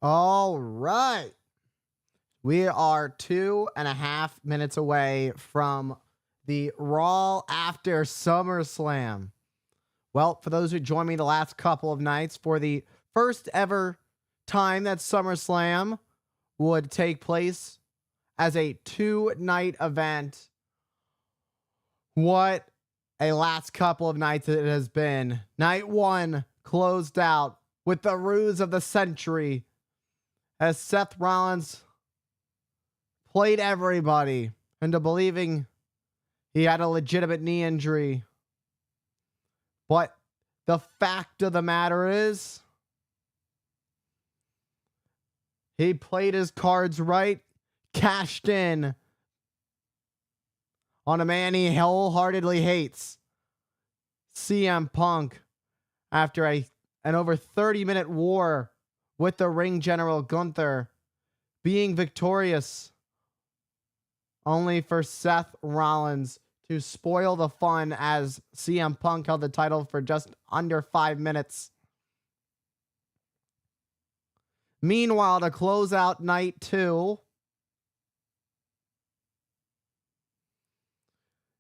All right. We are 2.5 minutes away from the Raw after SummerSlam. Well, for those who joined me the last couple of nights for the first ever time that SummerSlam would take place as a 2-night event, what a last couple of nights it has been. Night one closed out with the ruse of the century as Seth Rollins played everybody into believing he had a legitimate knee injury. But the fact of the matter is, he played his cards right, cashed in on a man he wholeheartedly hates, CM Punk, after an over 30-minute war with the ring general Gunther, being victorious, only for Seth Rollins to spoil the fun as CM Punk held the title for just under 5 minutes. Meanwhile, to close out night two,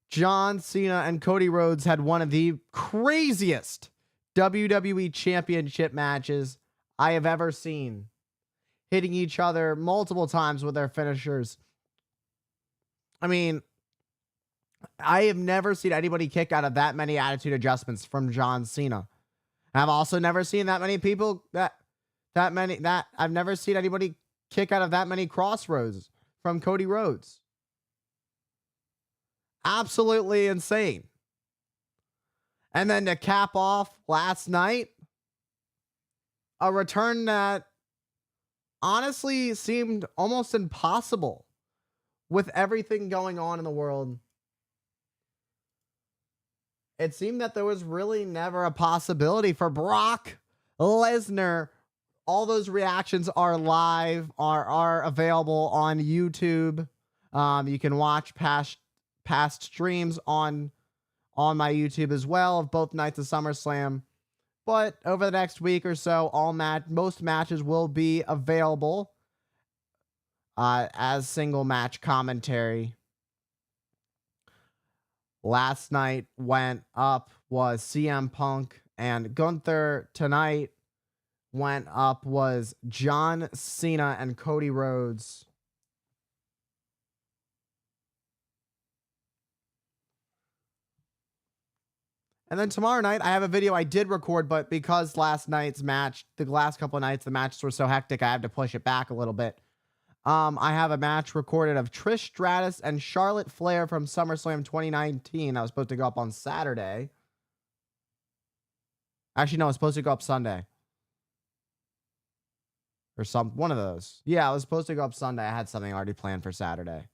John Cena and Cody Rhodes had one of the craziest WWE Championship matches I have ever seen, hitting each other multiple times with their finishers. I mean, I have never seen anybody kick out of that many attitude adjustments from John Cena. I've also never seen that many people I've never seen anybody kick out of that many crossroads from Cody Rhodes. Absolutely insane. And then to cap off last night, a return that honestly seemed almost impossible with everything going on in the world. It seemed that there was really never a possibility for Brock Lesnar. All those reactions are live, are available on YouTube. You can watch past streams on my YouTube as well of both nights of SummerSlam. But over the next week or so, most matches will be available as single match commentary. Last night went up was CM Punk and Gunther. Tonight went up was John Cena and Cody Rhodes. And then tomorrow night, I have a video I did record, but because the last couple of nights, the matches were so hectic, I had to push it back a little bit. I have a match recorded of Trish Stratus and Charlotte Flair from SummerSlam 2019. I was supposed to go up on Saturday. Actually, no, I was supposed to go up Sunday. Or one of those. Yeah, I was supposed to go up Sunday. I had something already planned for Saturday.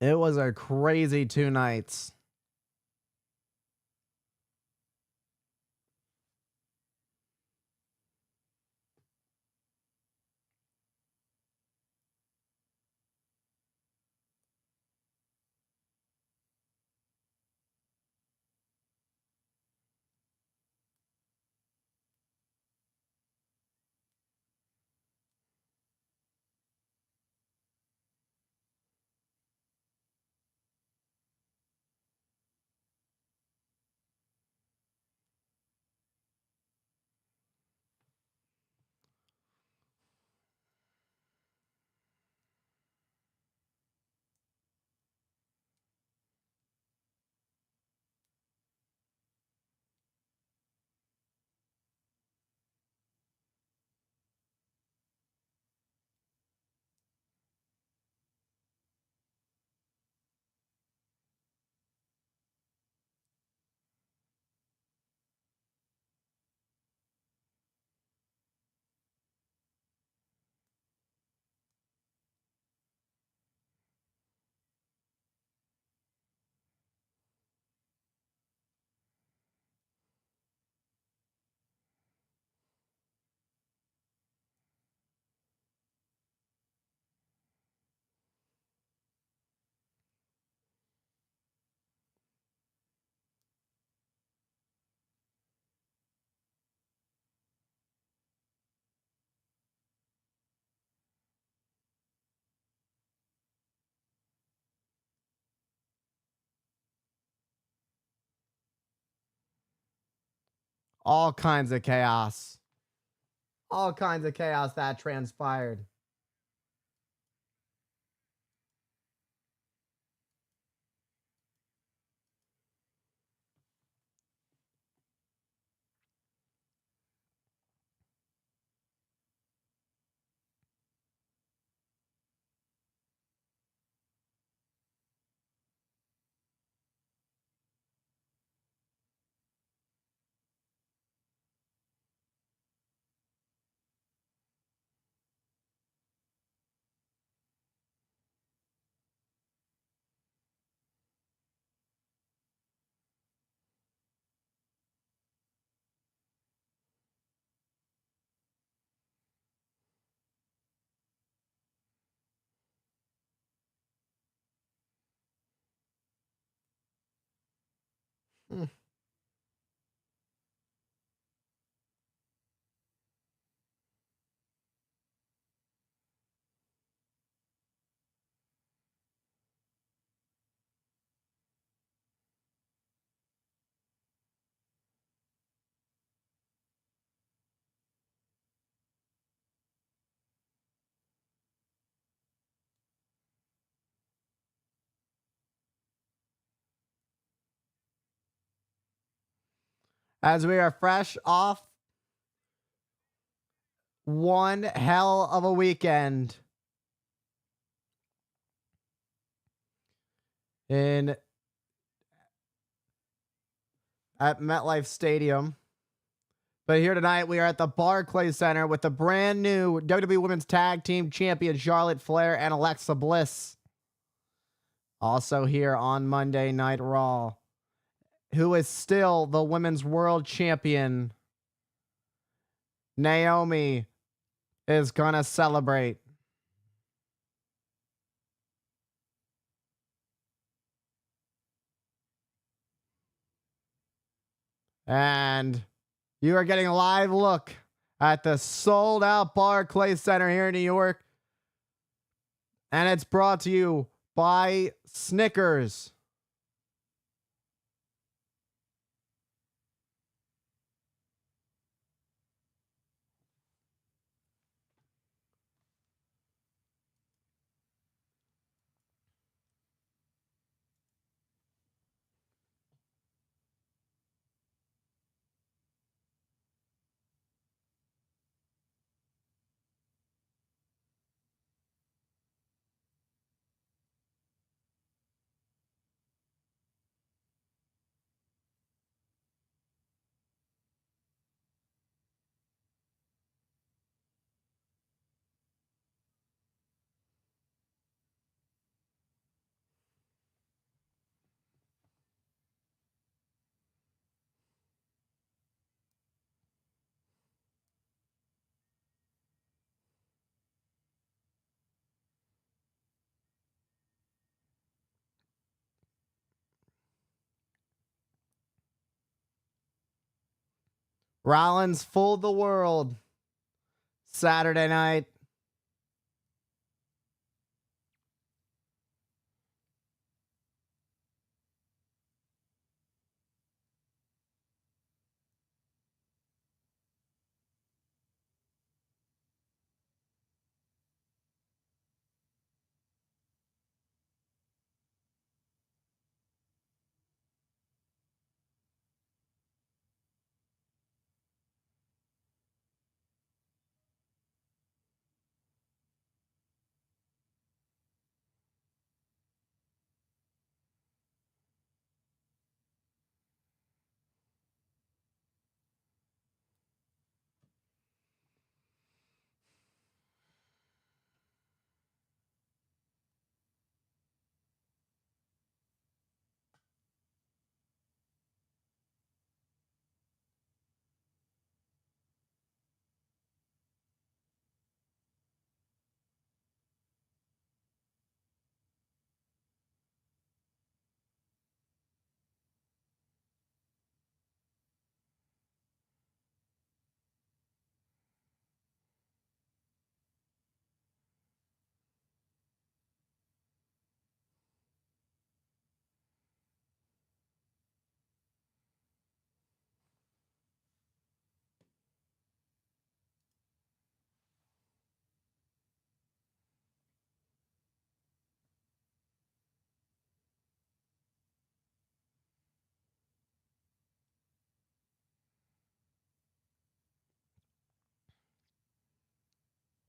It was a crazy 2 nights. All kinds of chaos. All kinds of chaos that transpired. Hmm. As we are fresh off one hell of a weekend in at MetLife Stadium. But here tonight, we are at the Barclays Center with the brand new WWE Women's Tag Team Champion Charlotte Flair and Alexa Bliss. Also here on Monday Night Raw, who is still the Women's World Champion, Naomi, is gonna celebrate. And you are getting a live look at the sold out Barclays Center here in New York. And it's brought to you by Snickers. Rollins fooled the world Saturday night.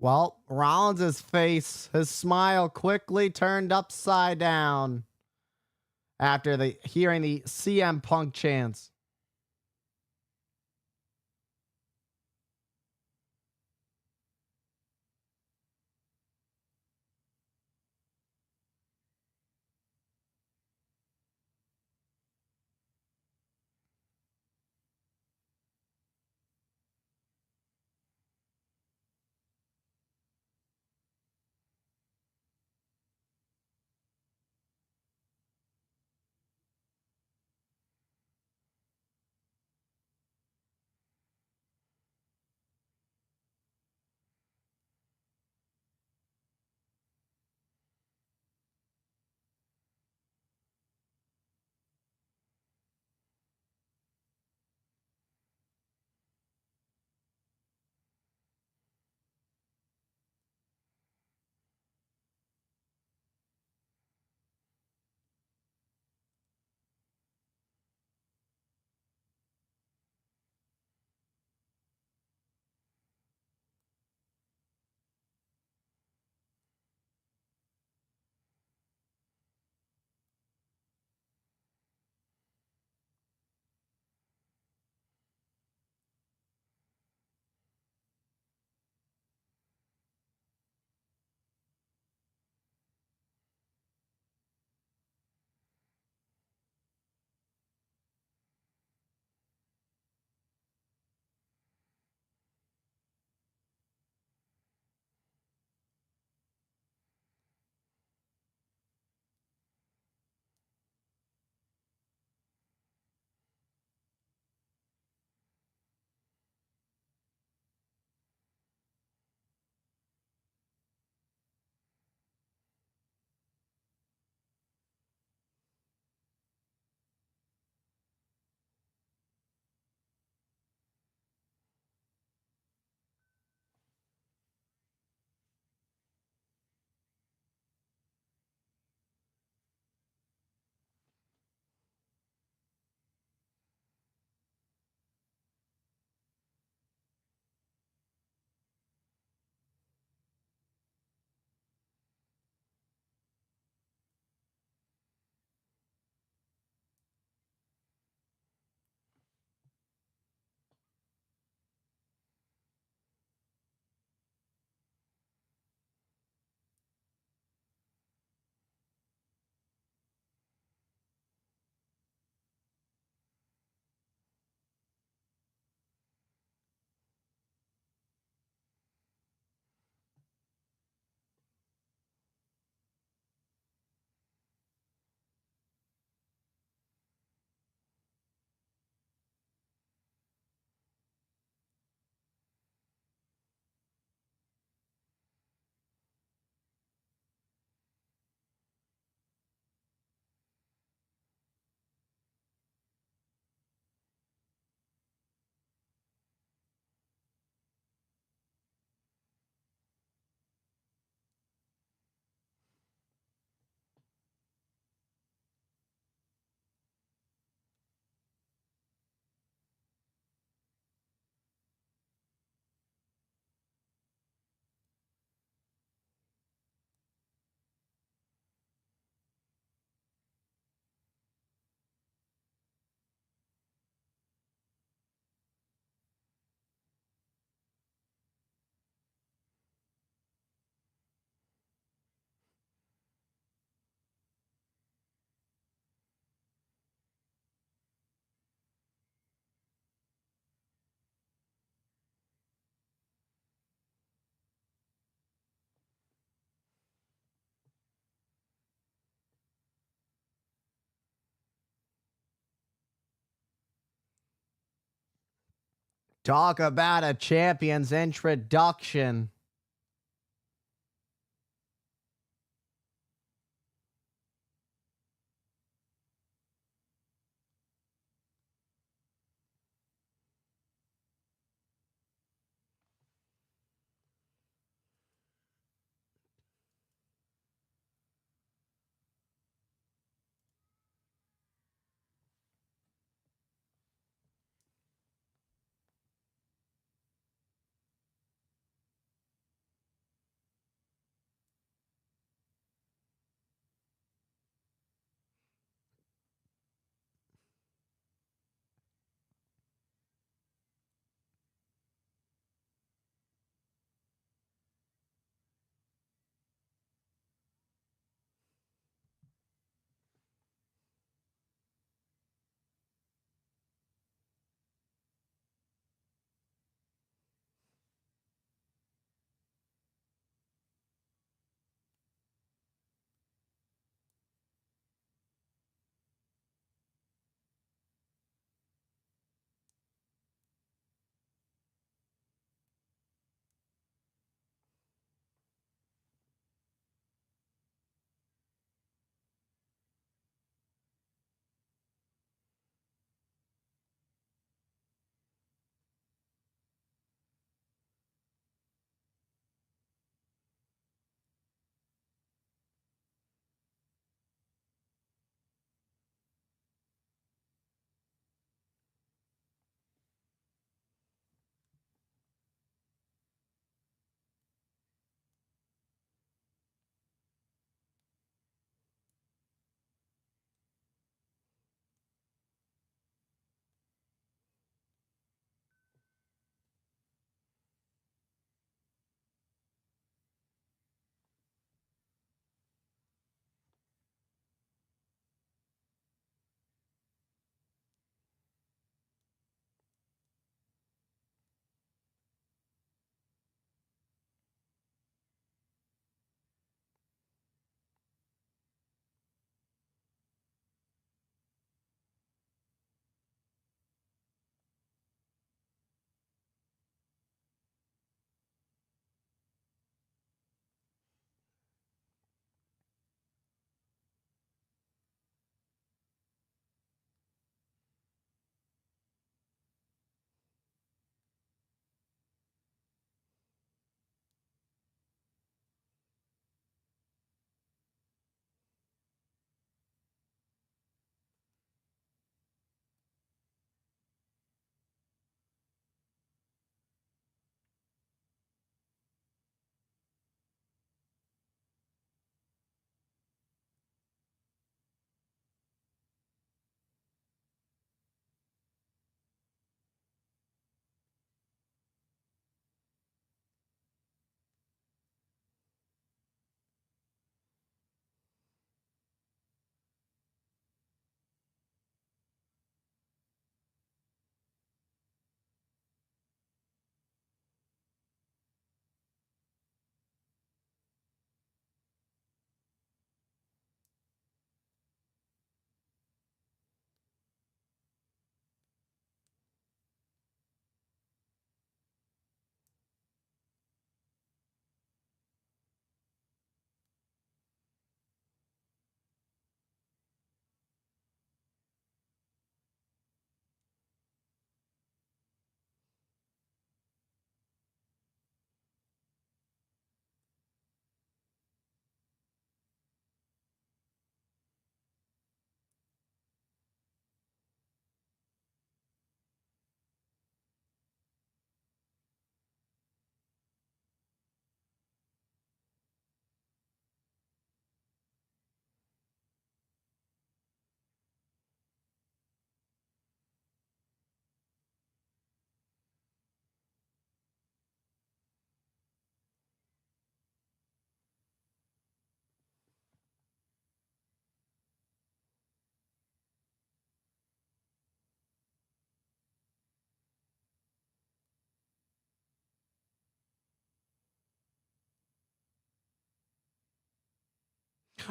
Well, Rollins' face, his smile quickly turned upside down after hearing the CM Punk chants. Talk about a champion's introduction.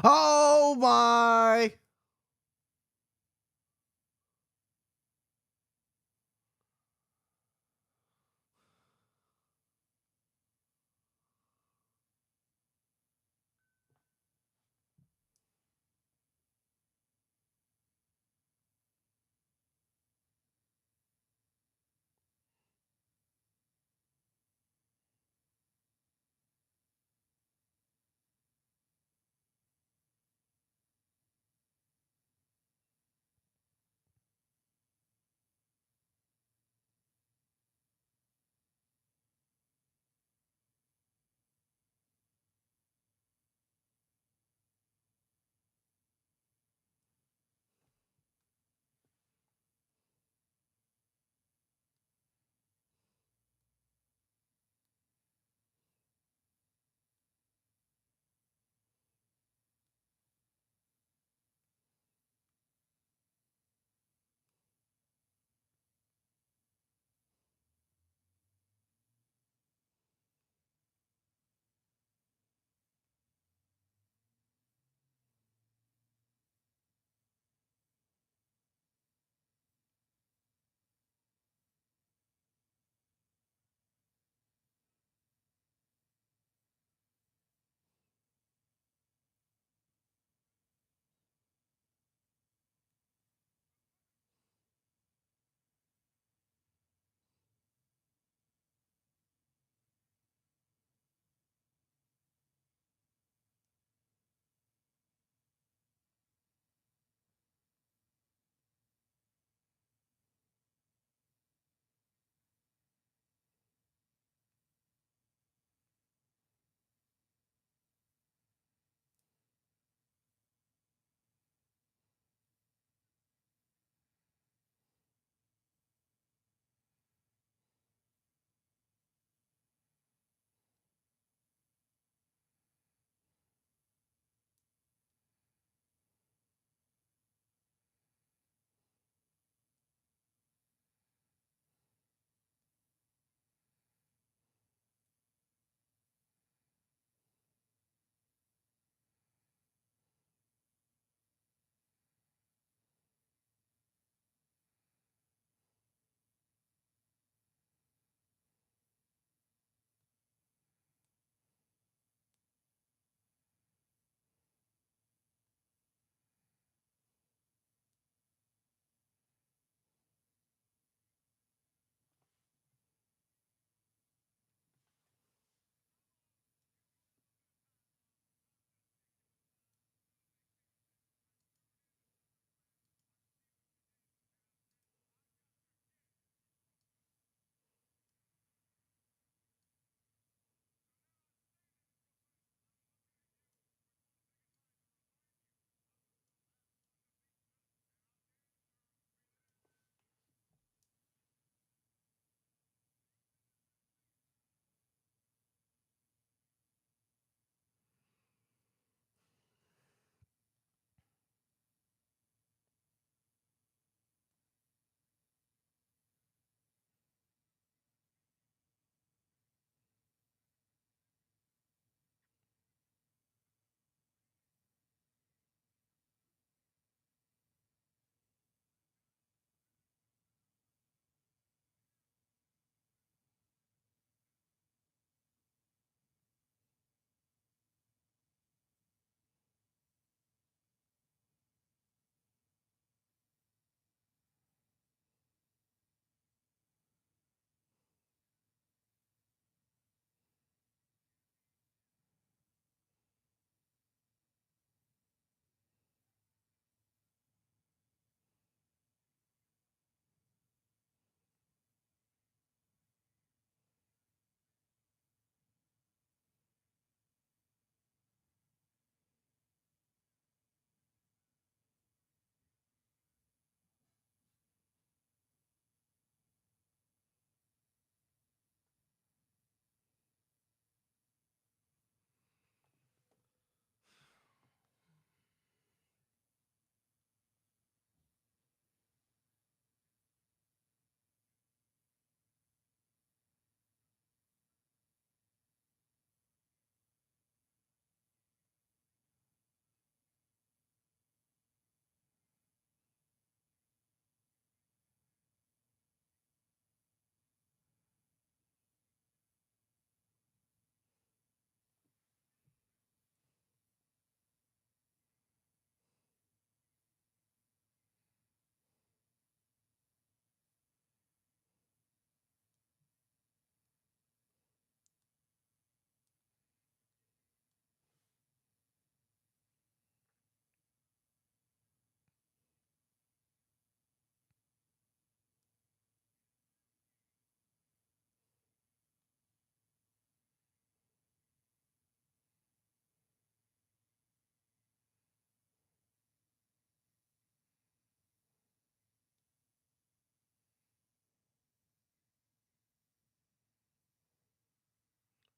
Oh my.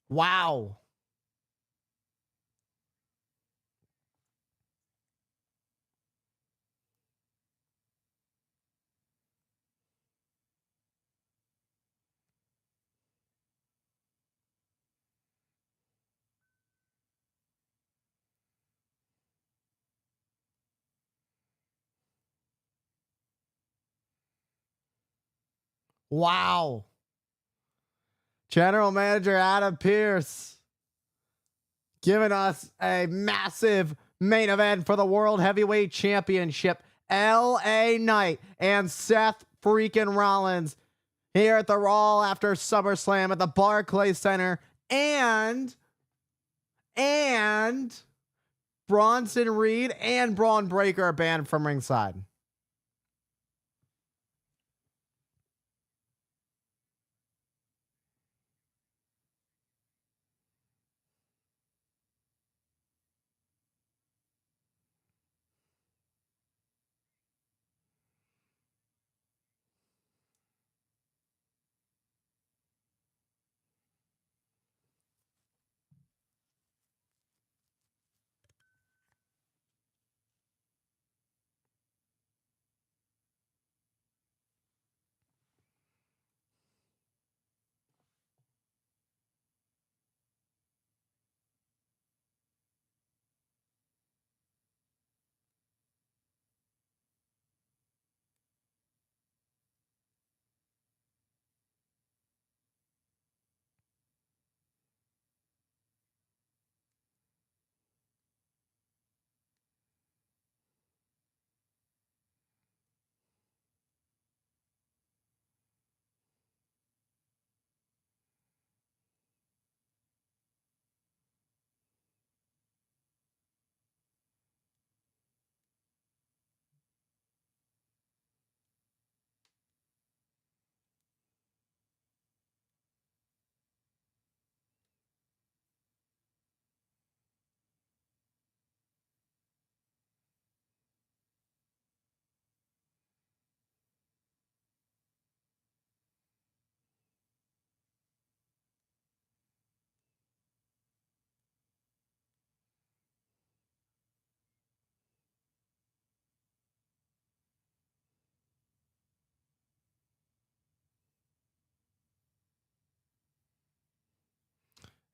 Wow. Wow. General Manager Adam Pearce giving us a massive main event for the World Heavyweight Championship. LA Knight and Seth freaking Rollins here at the Raw after SummerSlam at the Barclays Center. And Bronson Reed and Braun Breaker are banned from ringside.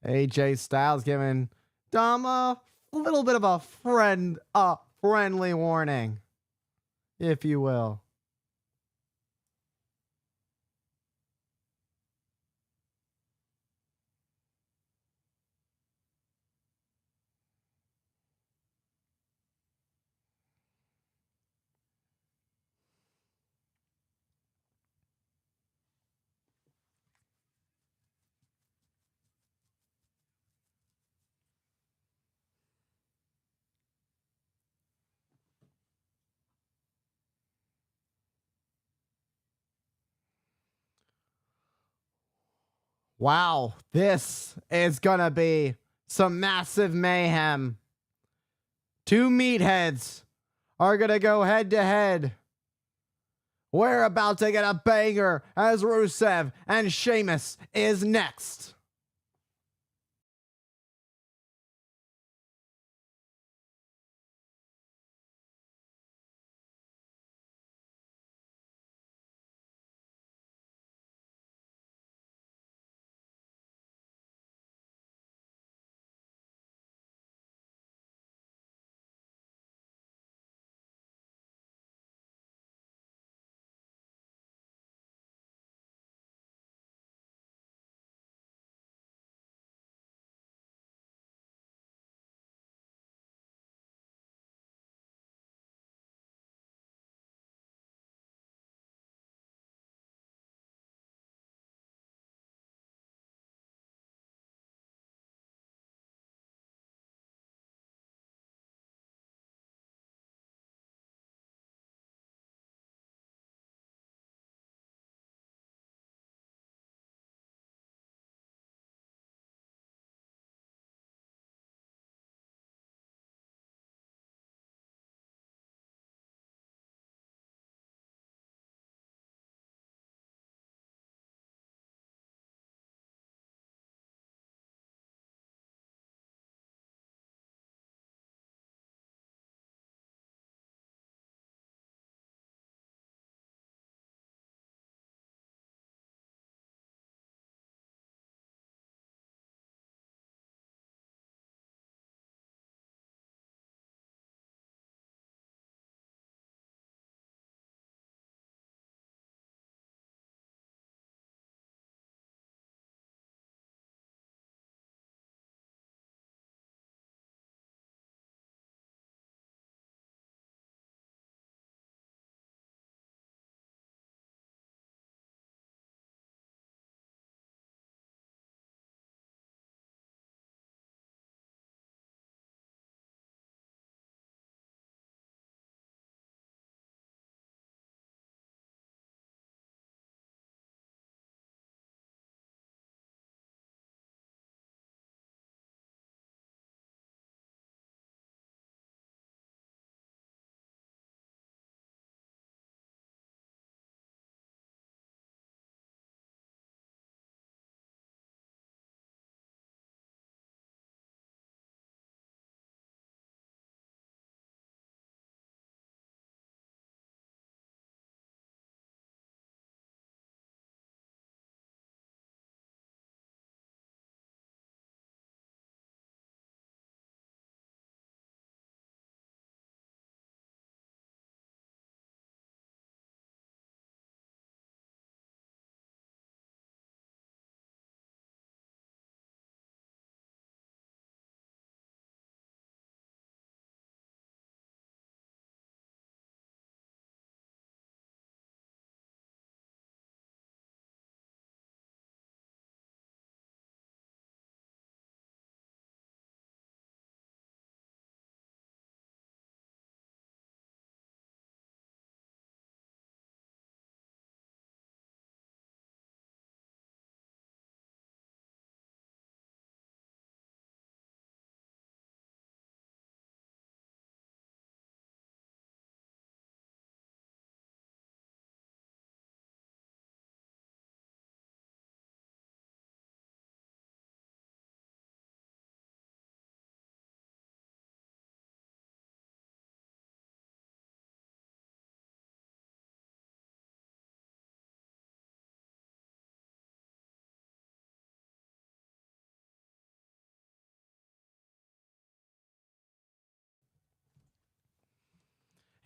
AJ Styles giving Dom a little bit of a friendly warning, if you will. Wow, this is gonna be some massive mayhem. Two meatheads are gonna go head to head. We're about to get a banger as Rusev and Sheamus is next.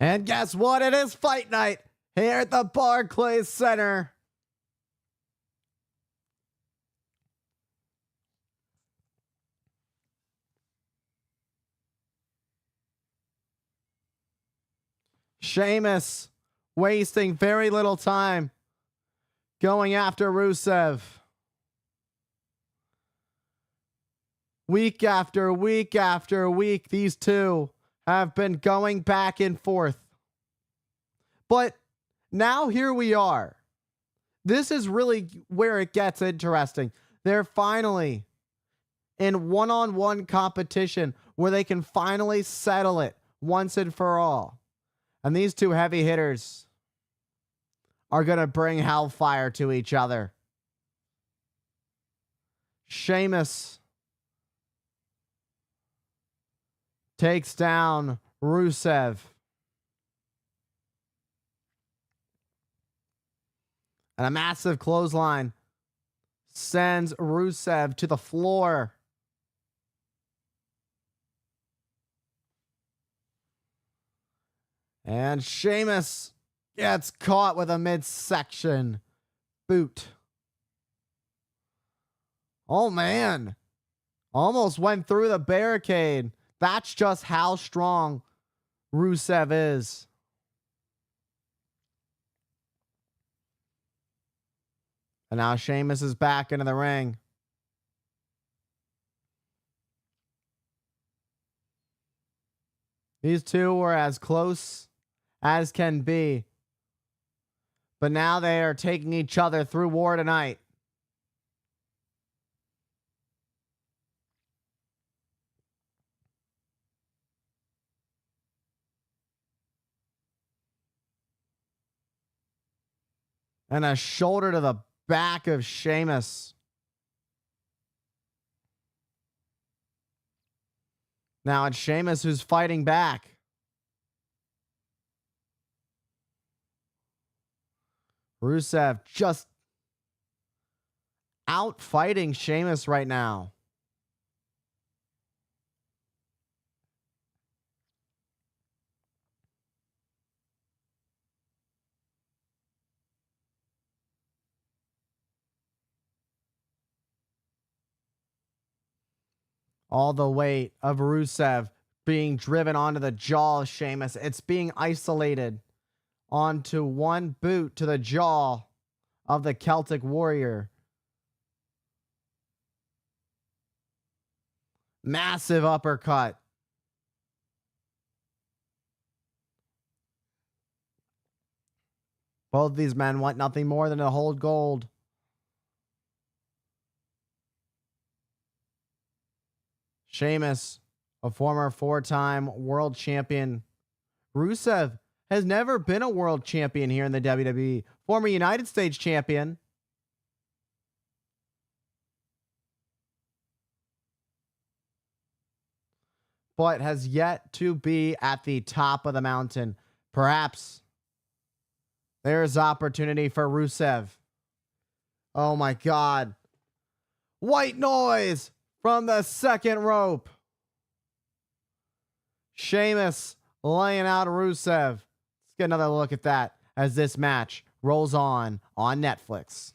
And guess what? It is fight night here at the Barclays Center. Sheamus wasting very little time going after Rusev. Week after week after week, these two have been going back and forth. But now here we are. This is really where it gets interesting. They're finally in one-on-one competition where they can finally settle it once and for all. And these two heavy hitters are going to bring hellfire to each other. Sheamus takes down Rusev. And a massive clothesline sends Rusev to the floor. And Sheamus gets caught with a midsection boot. Oh, man. Almost went through the barricade. That's just how strong Rusev is. And now Sheamus is back into the ring. These two were as close as can be. But now they are taking each other through war tonight. And a shoulder to the back of Sheamus. Now it's Sheamus who's fighting back. Rusev just out fighting Sheamus right now. All the weight of Rusev being driven onto the jaw of Sheamus. It's being isolated onto one boot to the jaw of the Celtic Warrior. Massive uppercut. Both these men want nothing more than to hold gold. Sheamus, a former 4-time world champion. Rusev has never been a world champion here in the WWE. Former United States champion. But has yet to be at the top of the mountain. Perhaps there's opportunity for Rusev. Oh my God. White noise from the second rope. Sheamus laying out Rusev. Let's get another look at that as this match rolls on Netflix.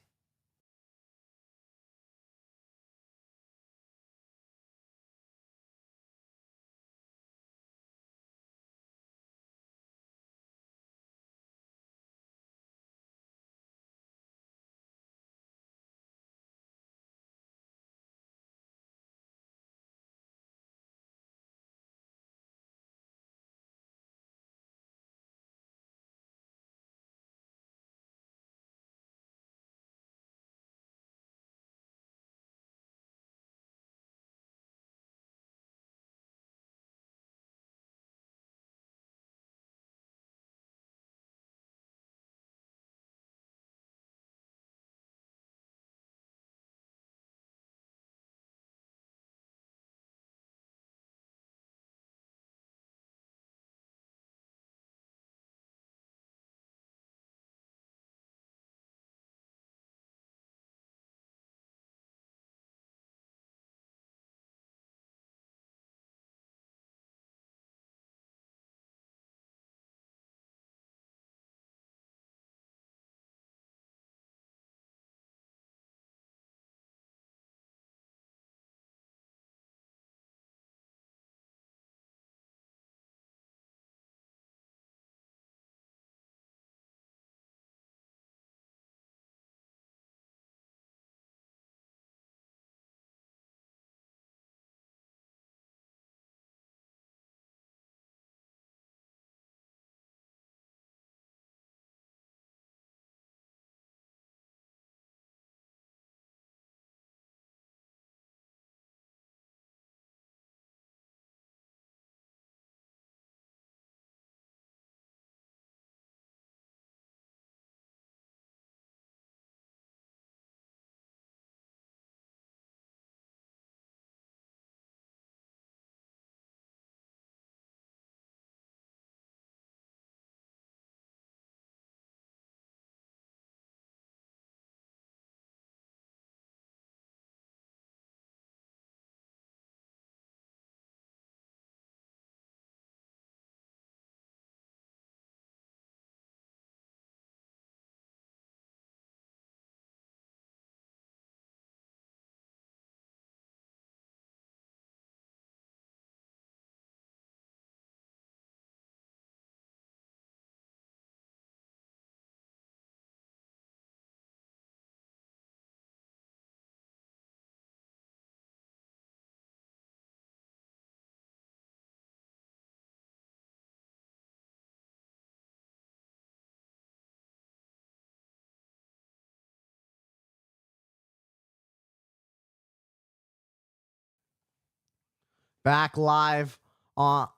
Back live on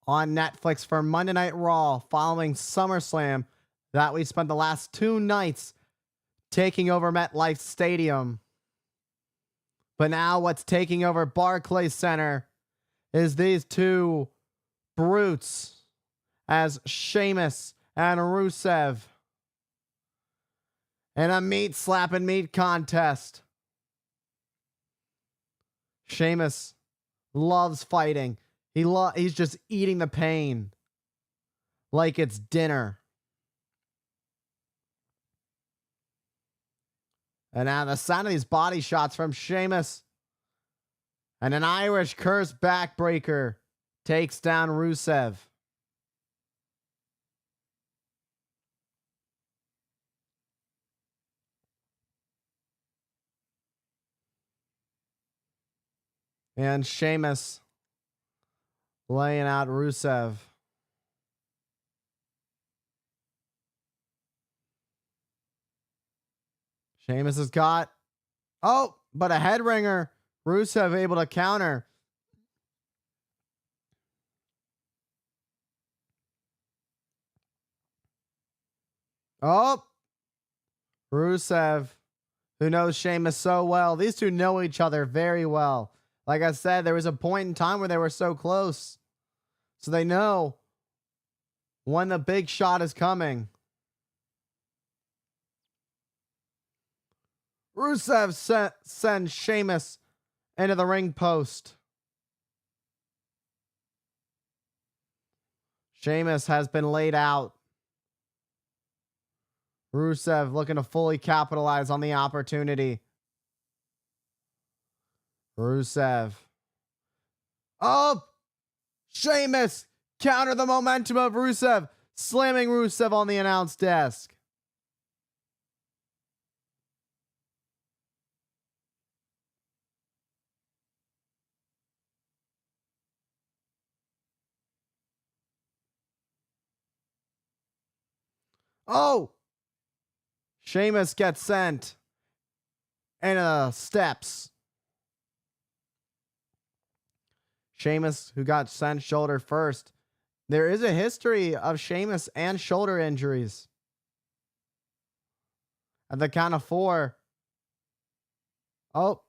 Netflix for Monday Night Raw following SummerSlam that we spent the last 2 nights taking over MetLife Stadium. But now what's taking over Barclays Center is these two brutes as Sheamus and Rusev in a meat slapping meat contest. Sheamus loves fighting. He's just eating the pain like it's dinner. And now the sound of these body shots from Sheamus and an Irish curse backbreaker takes down Rusev. And Sheamus laying out Rusev. Sheamus has got, but a head ringer. Rusev able to counter. Oh, Rusev, who knows Sheamus so well. These two know each other very well. Like I said, there was a point in time where they were so close. So they know when the big shot is coming. Rusev sends Sheamus into the ring post. Sheamus has been laid out. Rusev looking to fully capitalize on the opportunity. Rusev. Oh! Sheamus! Counter the momentum of Rusev. Slamming Rusev on the announce desk. Oh! Sheamus gets sent into the steps. Sheamus, who got sent shoulder first. There is a history of Sheamus and shoulder injuries. At the count of 4. Oh.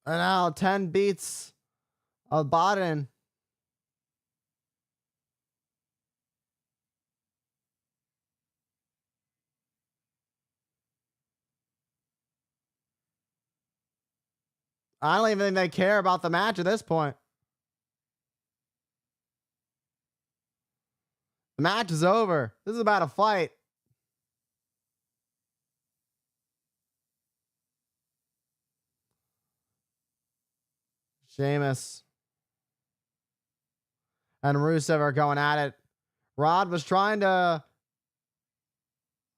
And now 10 beats of Bodden. I don't even think they care about the match at this point. The match is over. This is about a fight. Sheamus and Rusev are going at it. Rod was trying to...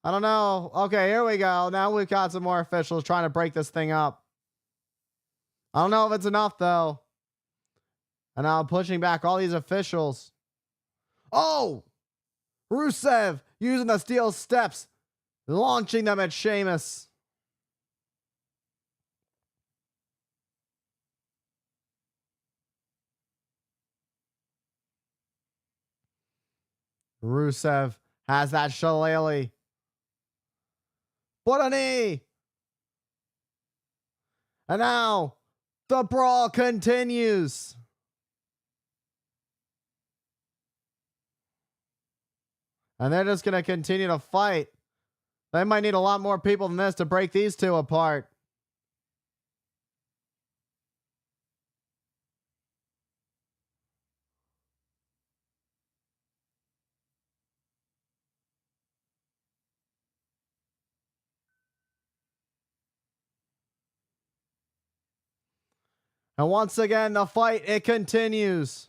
I don't know. Okay, here we go. Now we've got some more officials trying to break this thing up. I don't know if it's enough, though. And now pushing back all these officials. Oh! Rusev using the steel steps, launching them at Sheamus. Rusev has that shillelagh. What a knee! And now, the brawl continues. And they're just going to continue to fight. They might need a lot more people than this to break these two apart. And once again, the fight, it continues.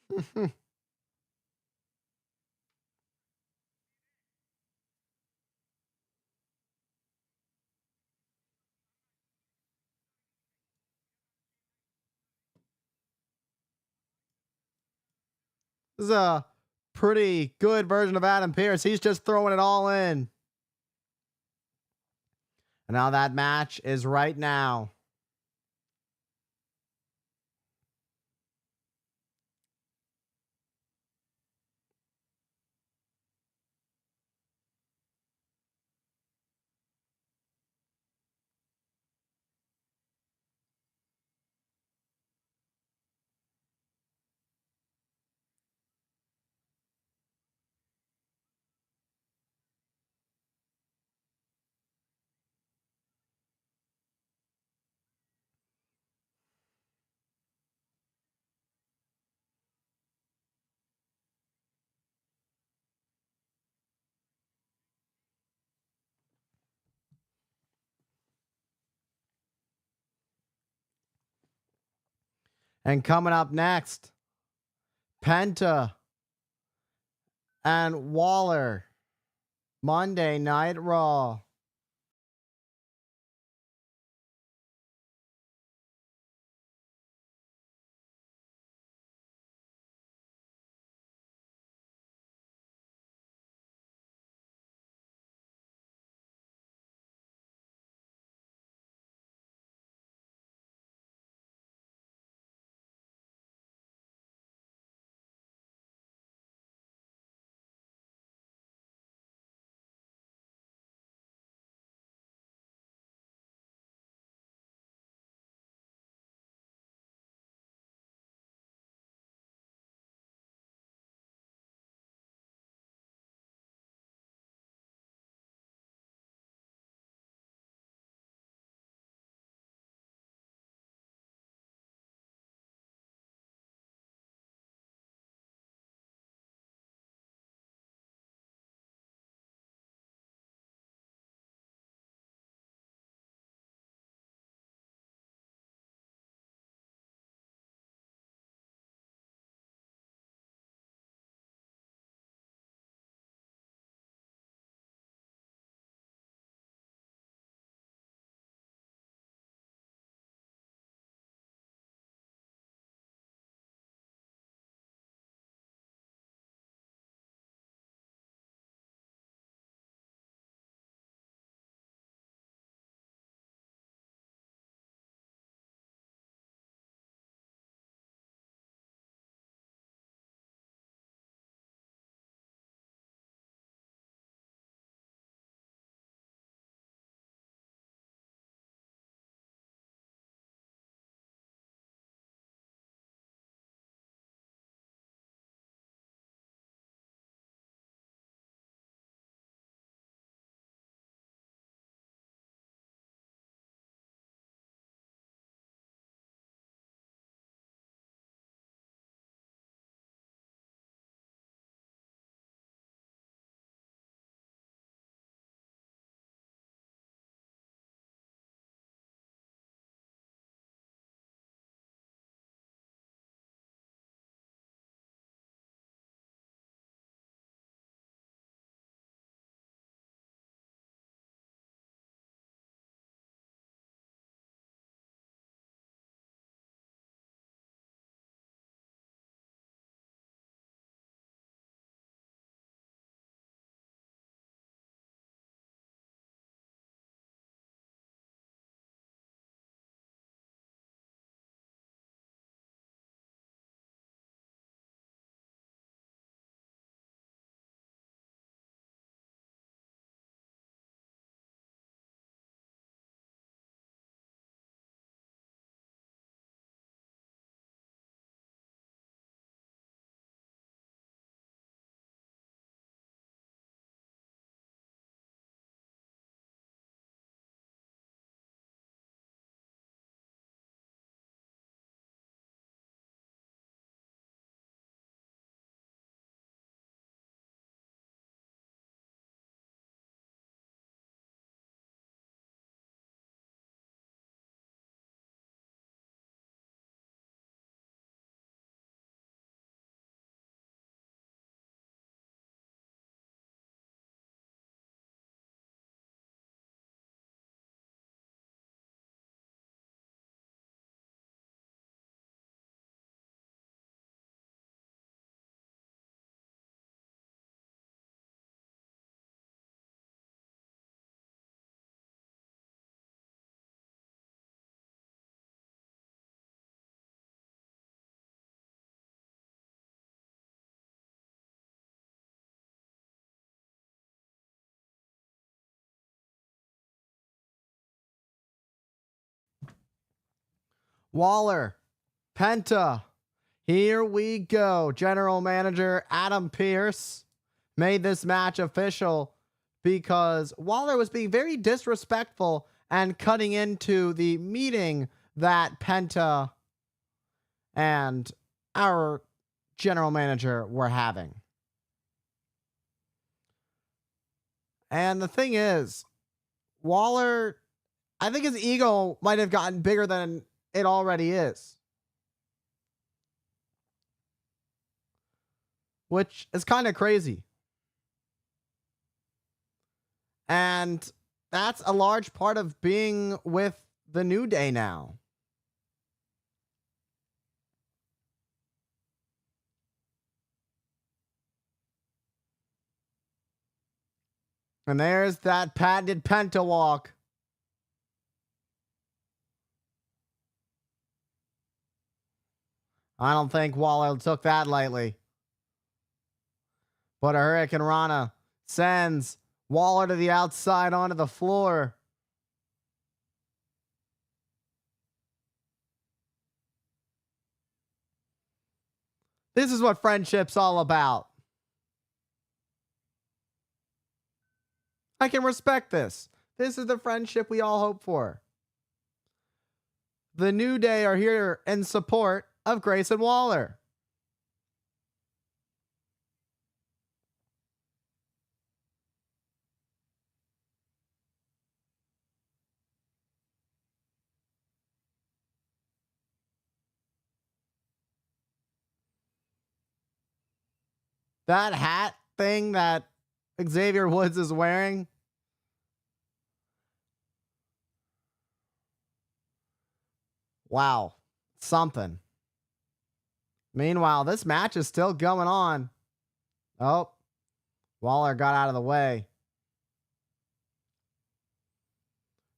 This is a pretty good version of Adam Pearce. He's just throwing it all in. And now that match is right now. And coming up next, Penta and Waller, Monday Night Raw. Waller, Penta. Here we go. General Manager Adam Pearce made this match official because Waller was being very disrespectful and cutting into the meeting that Penta and our general manager were having. And the thing is, Waller, I think his ego might have gotten bigger than it already is, which is kind of crazy. And that's a large part of being with the New Day now. And there's that patented Penta walk. I don't think Waller took that lightly. But a Hurricane Rana sends Waller to the outside onto the floor. This is what friendship's all about. I can respect this. This is the friendship we all hope for. The New Day are here in support of Grayson Waller. That hat thing that Xavier Woods is wearing. Wow. Something. Meanwhile, this match is still going on. Oh, Waller got out of the way.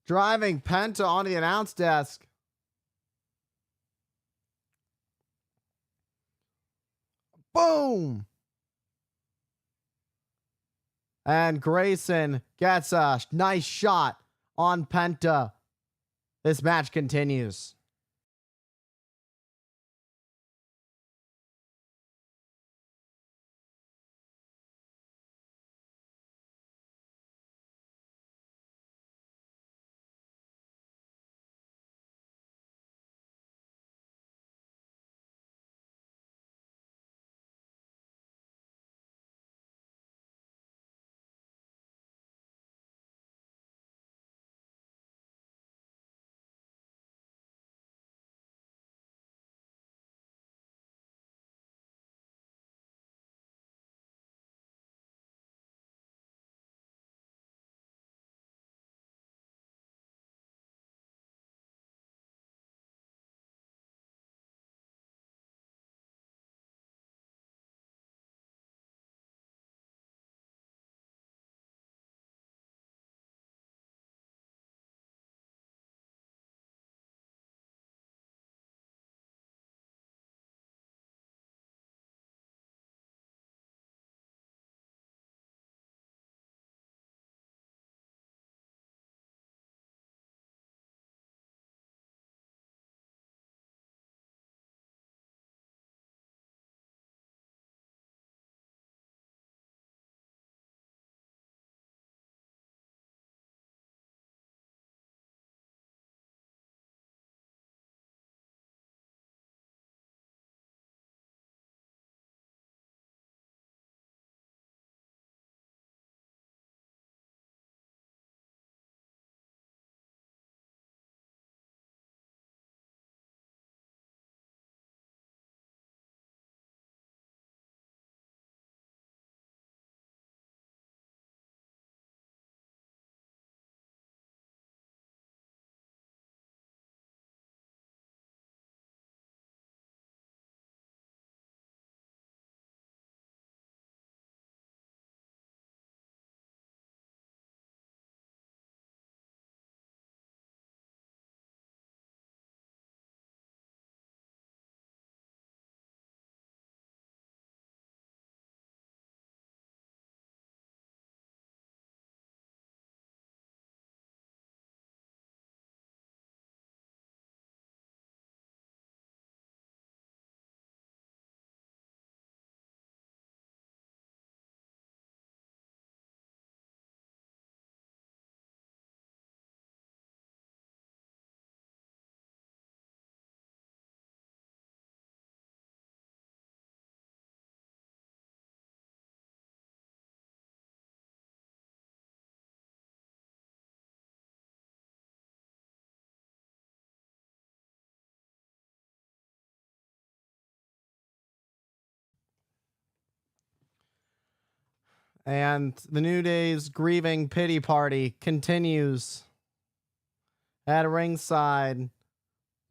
Driving Penta onto the announce desk. Boom. And Grayson gets a nice shot on Penta. This match continues. And the New Day's grieving pity party continues at ringside.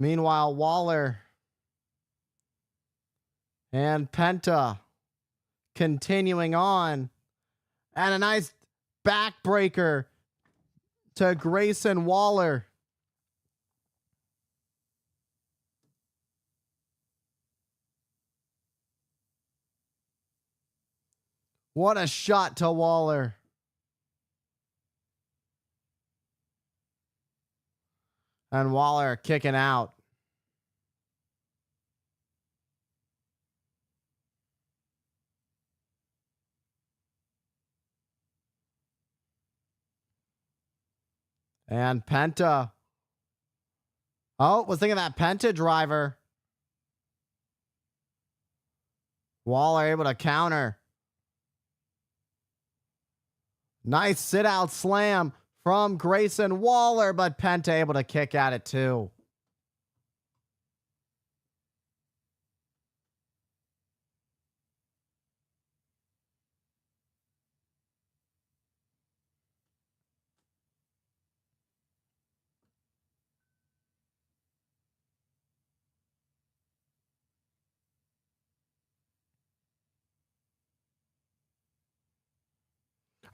Meanwhile, Waller and Penta continuing on. And a nice backbreaker to Grayson Waller. What a shot to Waller. And Waller kicking out. And Penta. Oh, was thinking that Penta driver. Waller able to counter. Nice sit-out slam from Grayson Waller, but Penta able to kick at it too.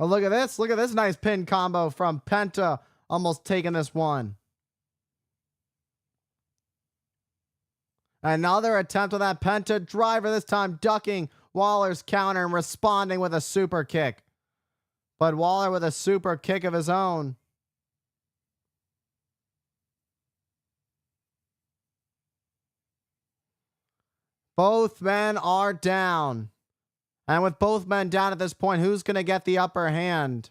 Oh, look at this. Look at this nice pin combo from Penta. Almost taking this one. Another attempt with that Penta driver, this time ducking Waller's counter and responding with a super kick. But Waller with a super kick of his own. Both men are down. And with both men down at this point, who's going to get the upper hand?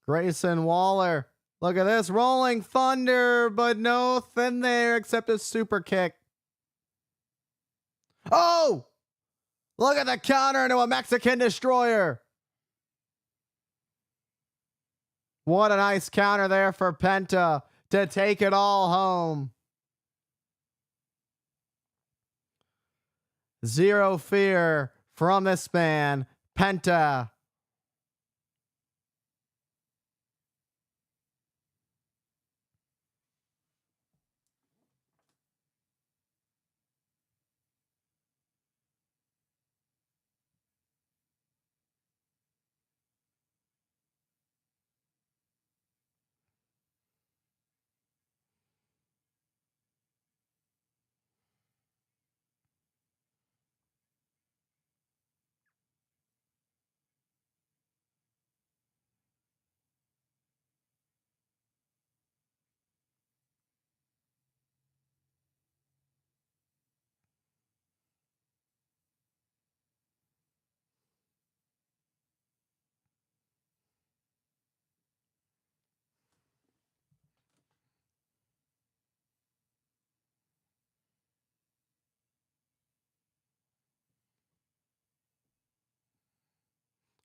Grayson Waller. Look at this. Rolling Thunder, but nothing there except a super kick. Oh! Look at the counter into a Mexican Destroyer. What a nice counter there for Penta to take it all home. Zero fear from this man, Penta.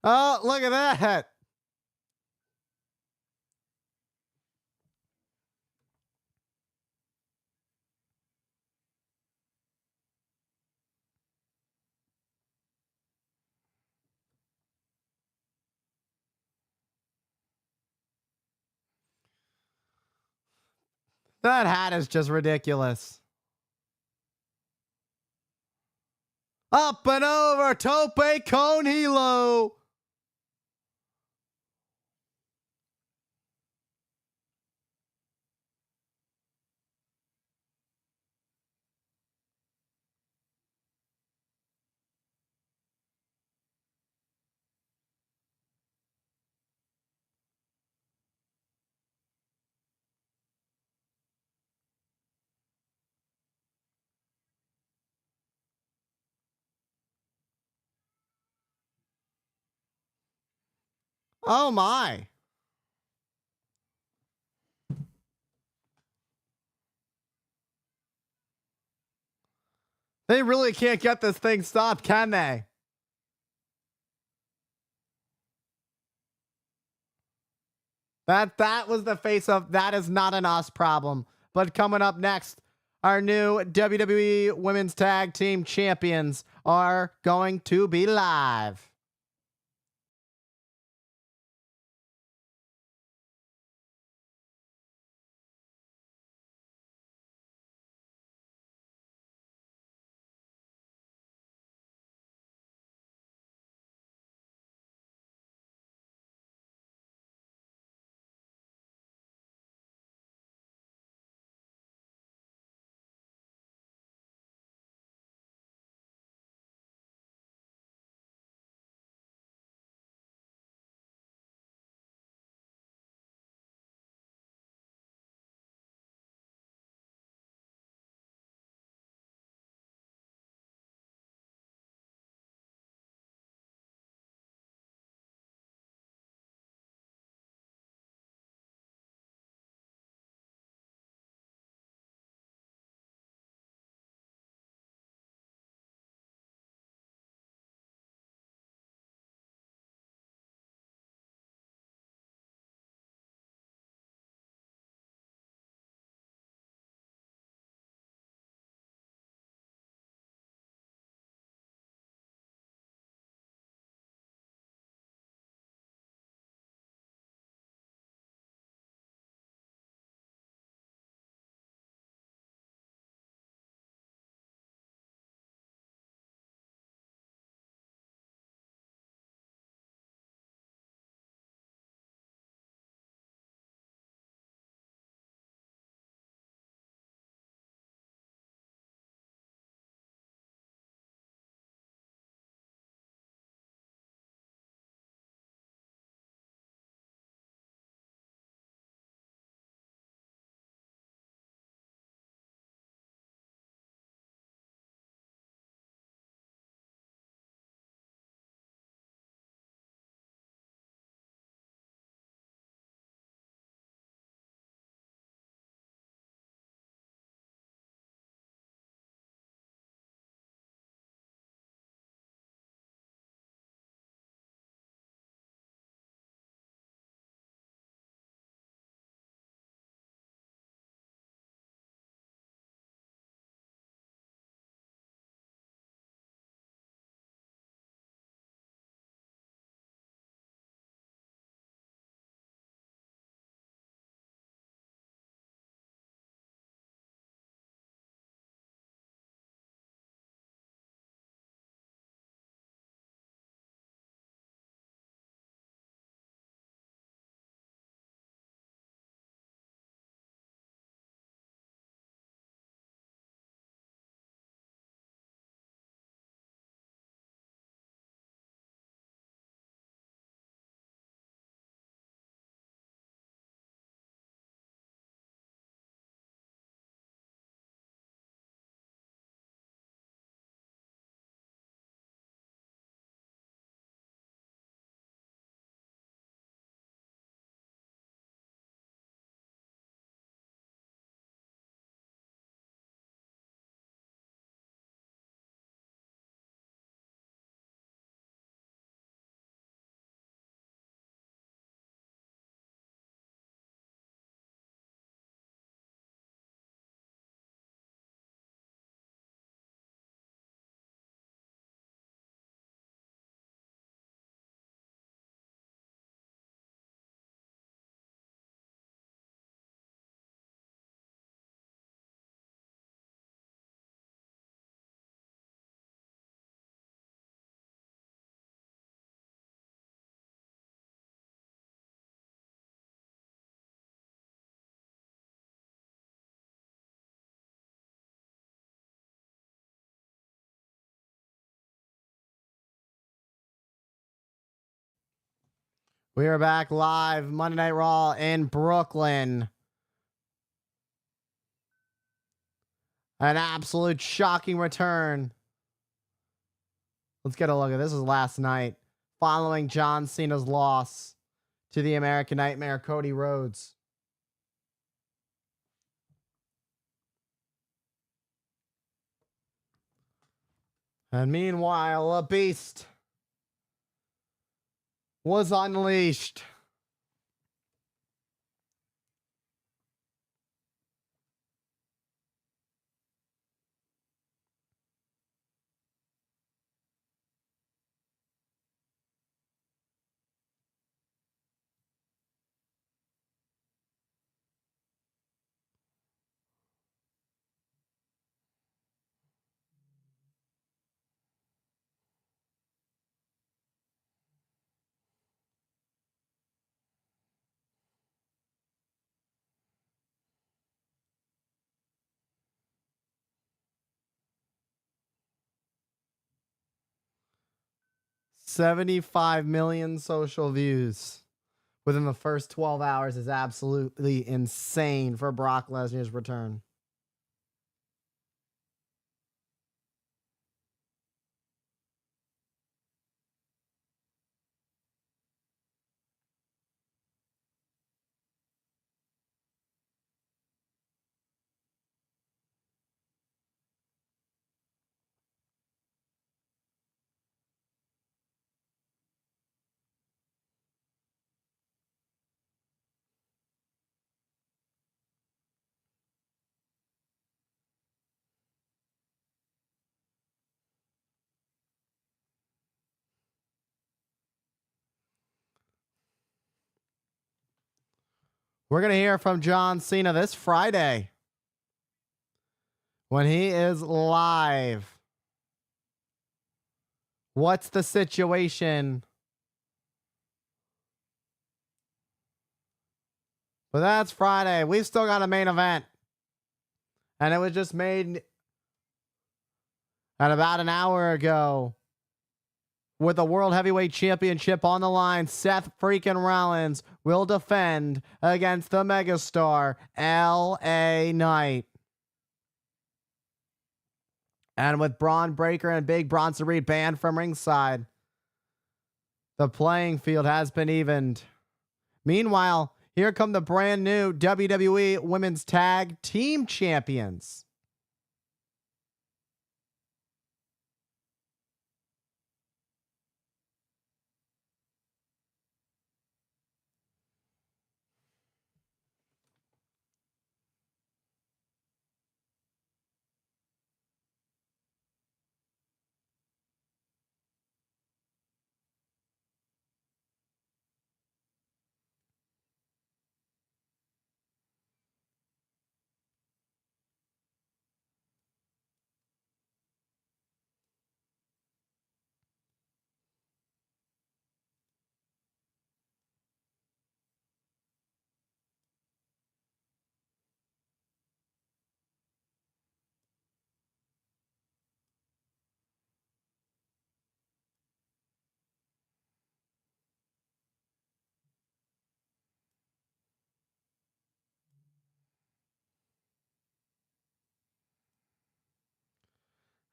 Oh, look at that. That hat is just ridiculous. Up and over, Tope con Hilo. Oh my. They really can't get this thing stopped, can they? That was the face of that is not an us problem. But coming up next, our new WWE Women's Tag Team Champions are going to be live. We are back live Monday Night Raw in Brooklyn. An absolute shocking return. Let's get a look at this. Is last night following John Cena's loss to the American Nightmare, Cody Rhodes. And meanwhile, a beast was unleashed. $75 million social views within the first 12 hours is absolutely insane for Brock Lesnar's return. We're going to hear from John Cena this Friday when he is live. What's the situation? But that's Friday. We've still got a main event. And it was just made at about an hour ago. With the World Heavyweight Championship on the line, Seth freaking Rollins will defend against the megastar LA Knight. And with Braun Breaker and Big Bronson Reed banned from ringside, the playing field has been evened. Meanwhile, here come the brand new WWE Women's Tag Team Champions.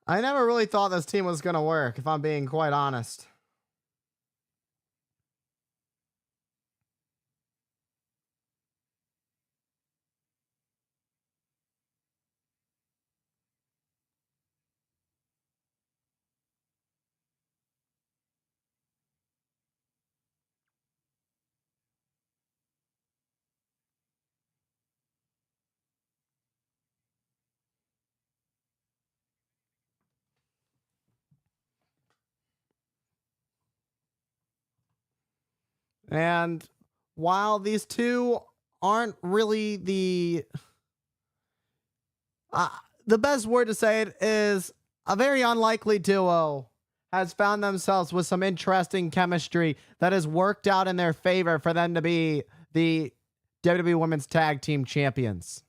I never really thought this team was going to work, if I'm being quite honest. And while these two aren't really uh, the best word to say it is a very unlikely duo has found themselves with some interesting chemistry that has worked out in their favor for them to be the WWE Women's Tag Team Champions.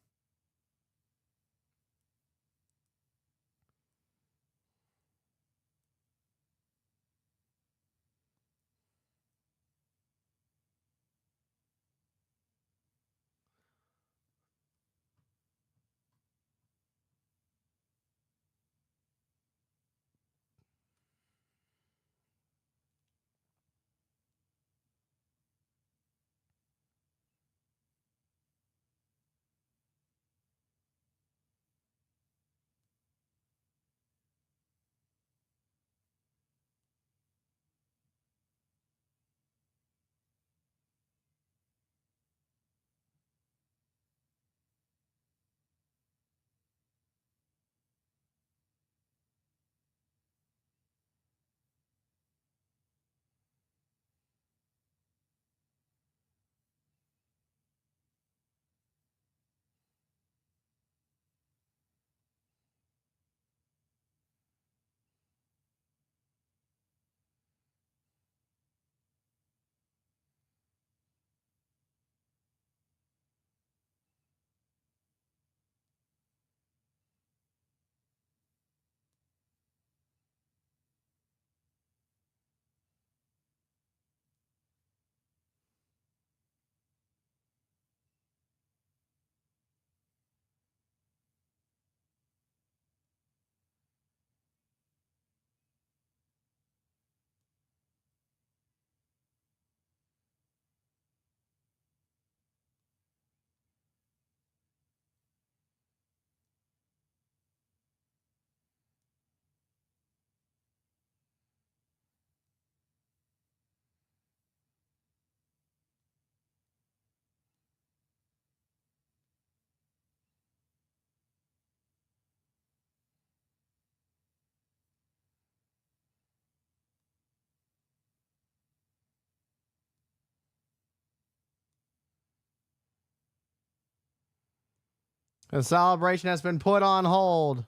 The celebration has been put on hold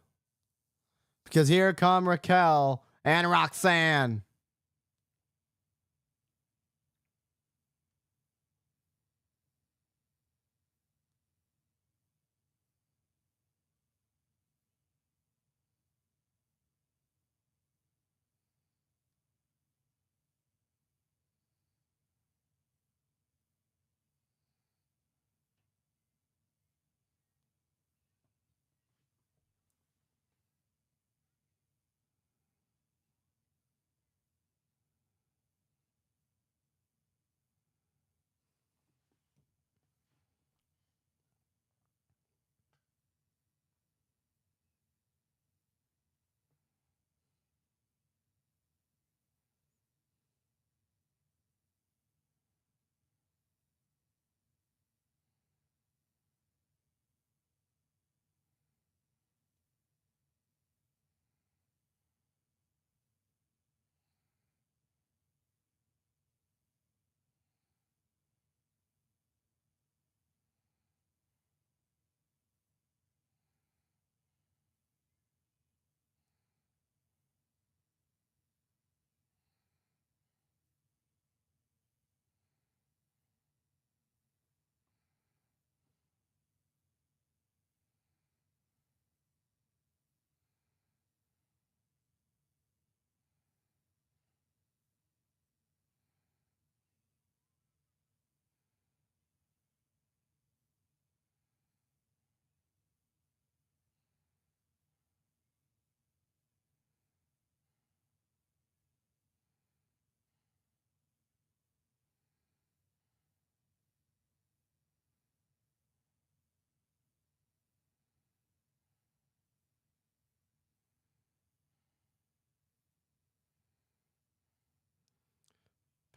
because here come Raquel and Roxanne.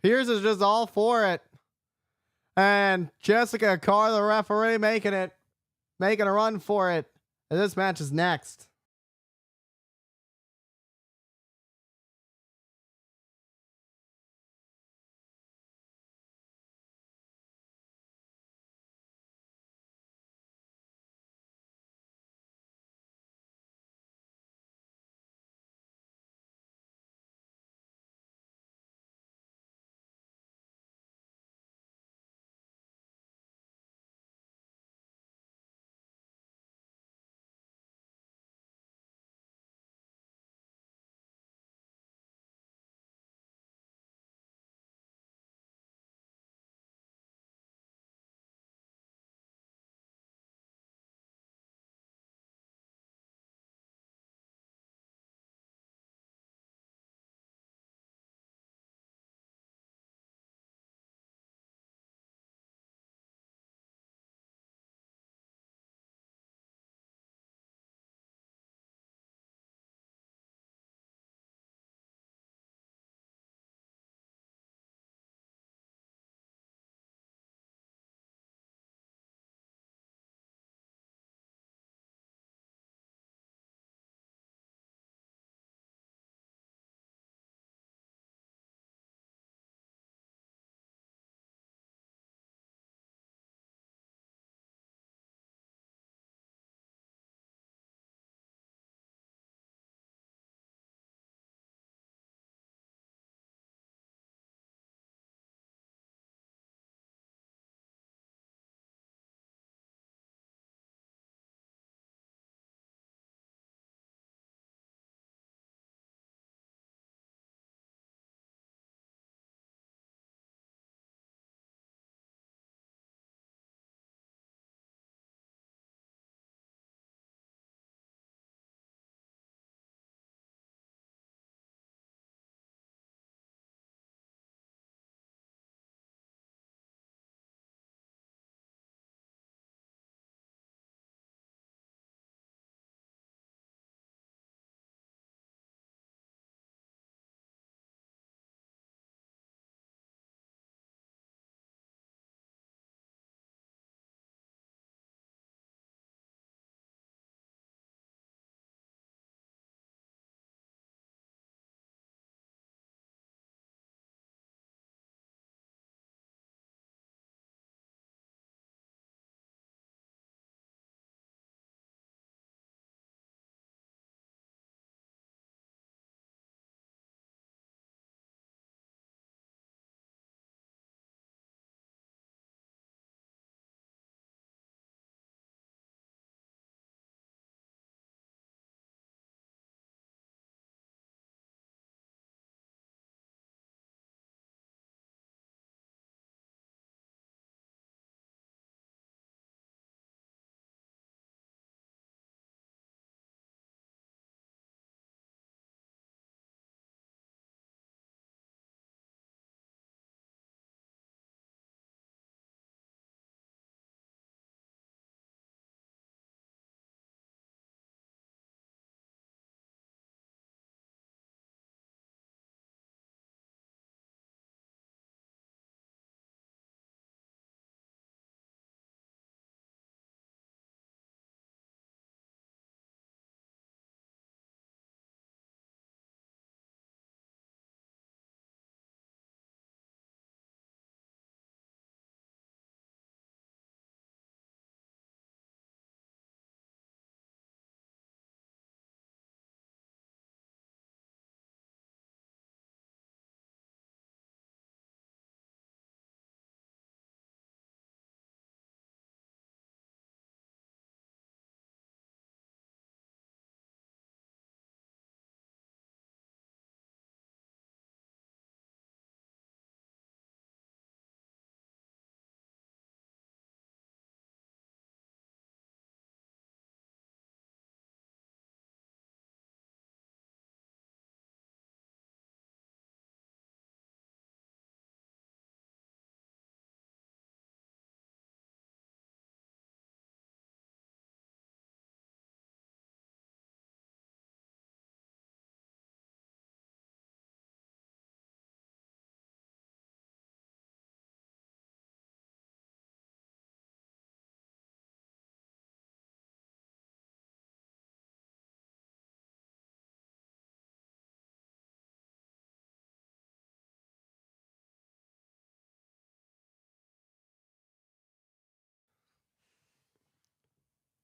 Pierce is just all for it. And Jessica Carr, the referee, making a run for it. And this match is next.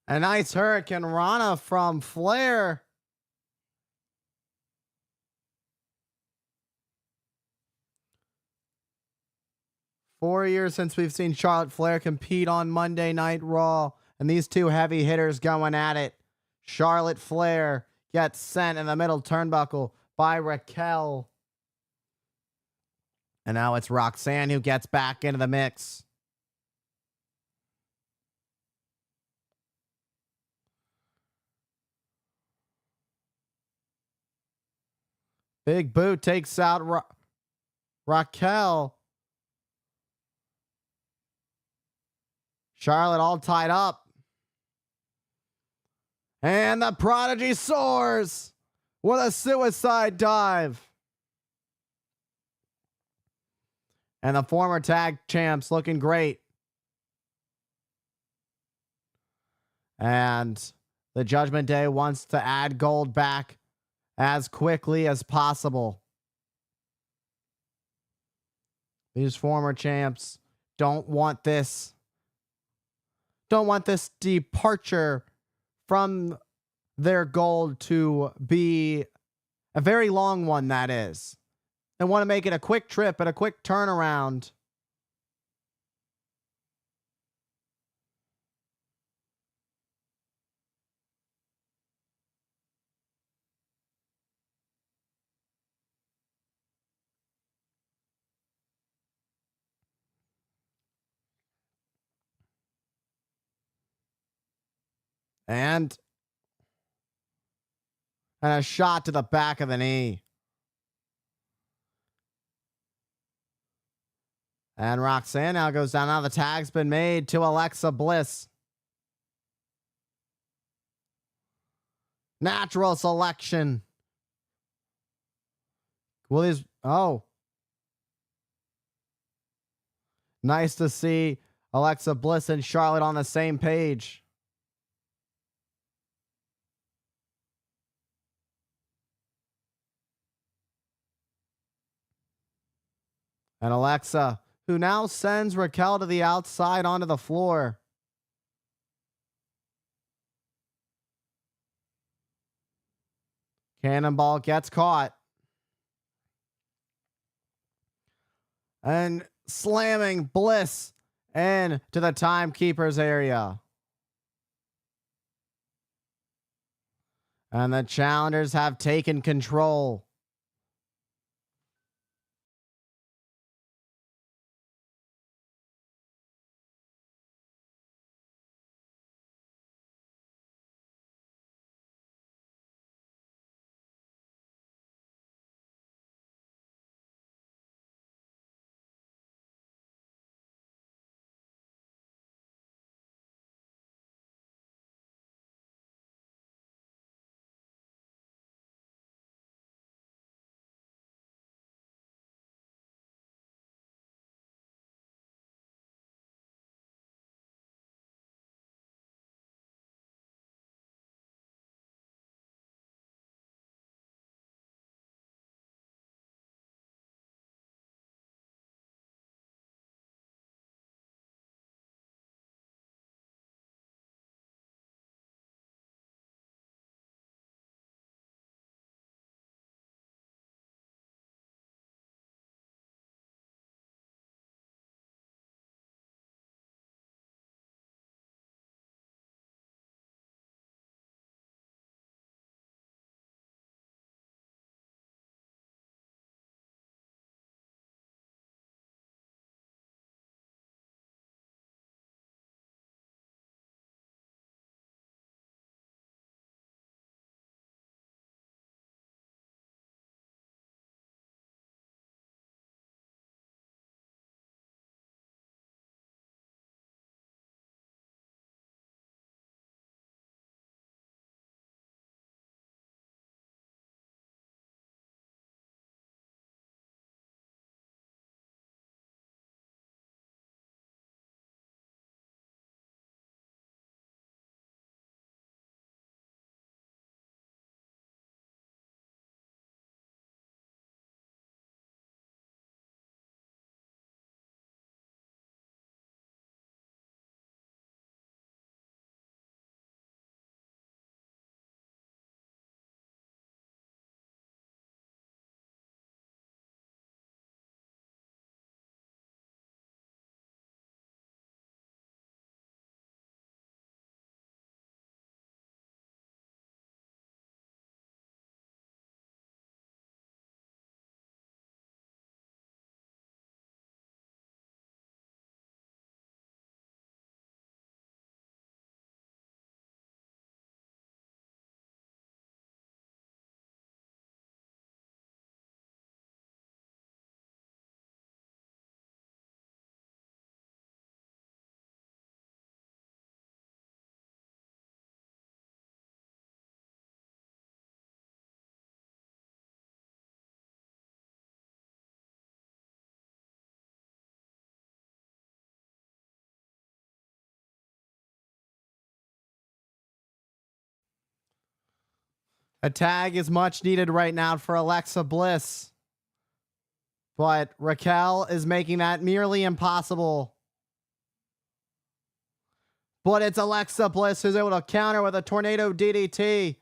A nice Hurricane Rana from Flair. Four years since we've seen Charlotte Flair compete on Monday Night Raw, and these two heavy hitters going at it. Charlotte Flair gets sent in the middle turnbuckle by Raquel. And now it's Roxanne who gets back into the mix. Big Boot takes out Raquel. Charlotte all tied up. And the Prodigy soars with a suicide dive. And the former tag champs looking great. And the Judgment Day wants to add gold back as quickly as possible. These former champs don't want this departure from their gold to be a very long one, that is. They want to make it a quick trip and a quick turnaround. And a shot to the back of the knee. And Roxanne now goes down. Now the tag's been made to Alexa Bliss. Natural selection. Nice to see Alexa Bliss and Charlotte on the same page. And Alexa, who now sends Raquel to the outside onto the floor. Cannonball gets caught. And slamming Bliss into the Timekeeper's area. And the challengers have taken control. A tag is much needed right now for Alexa Bliss. But Raquel is making that nearly impossible. But it's Alexa Bliss who's able to counter with a tornado DDT.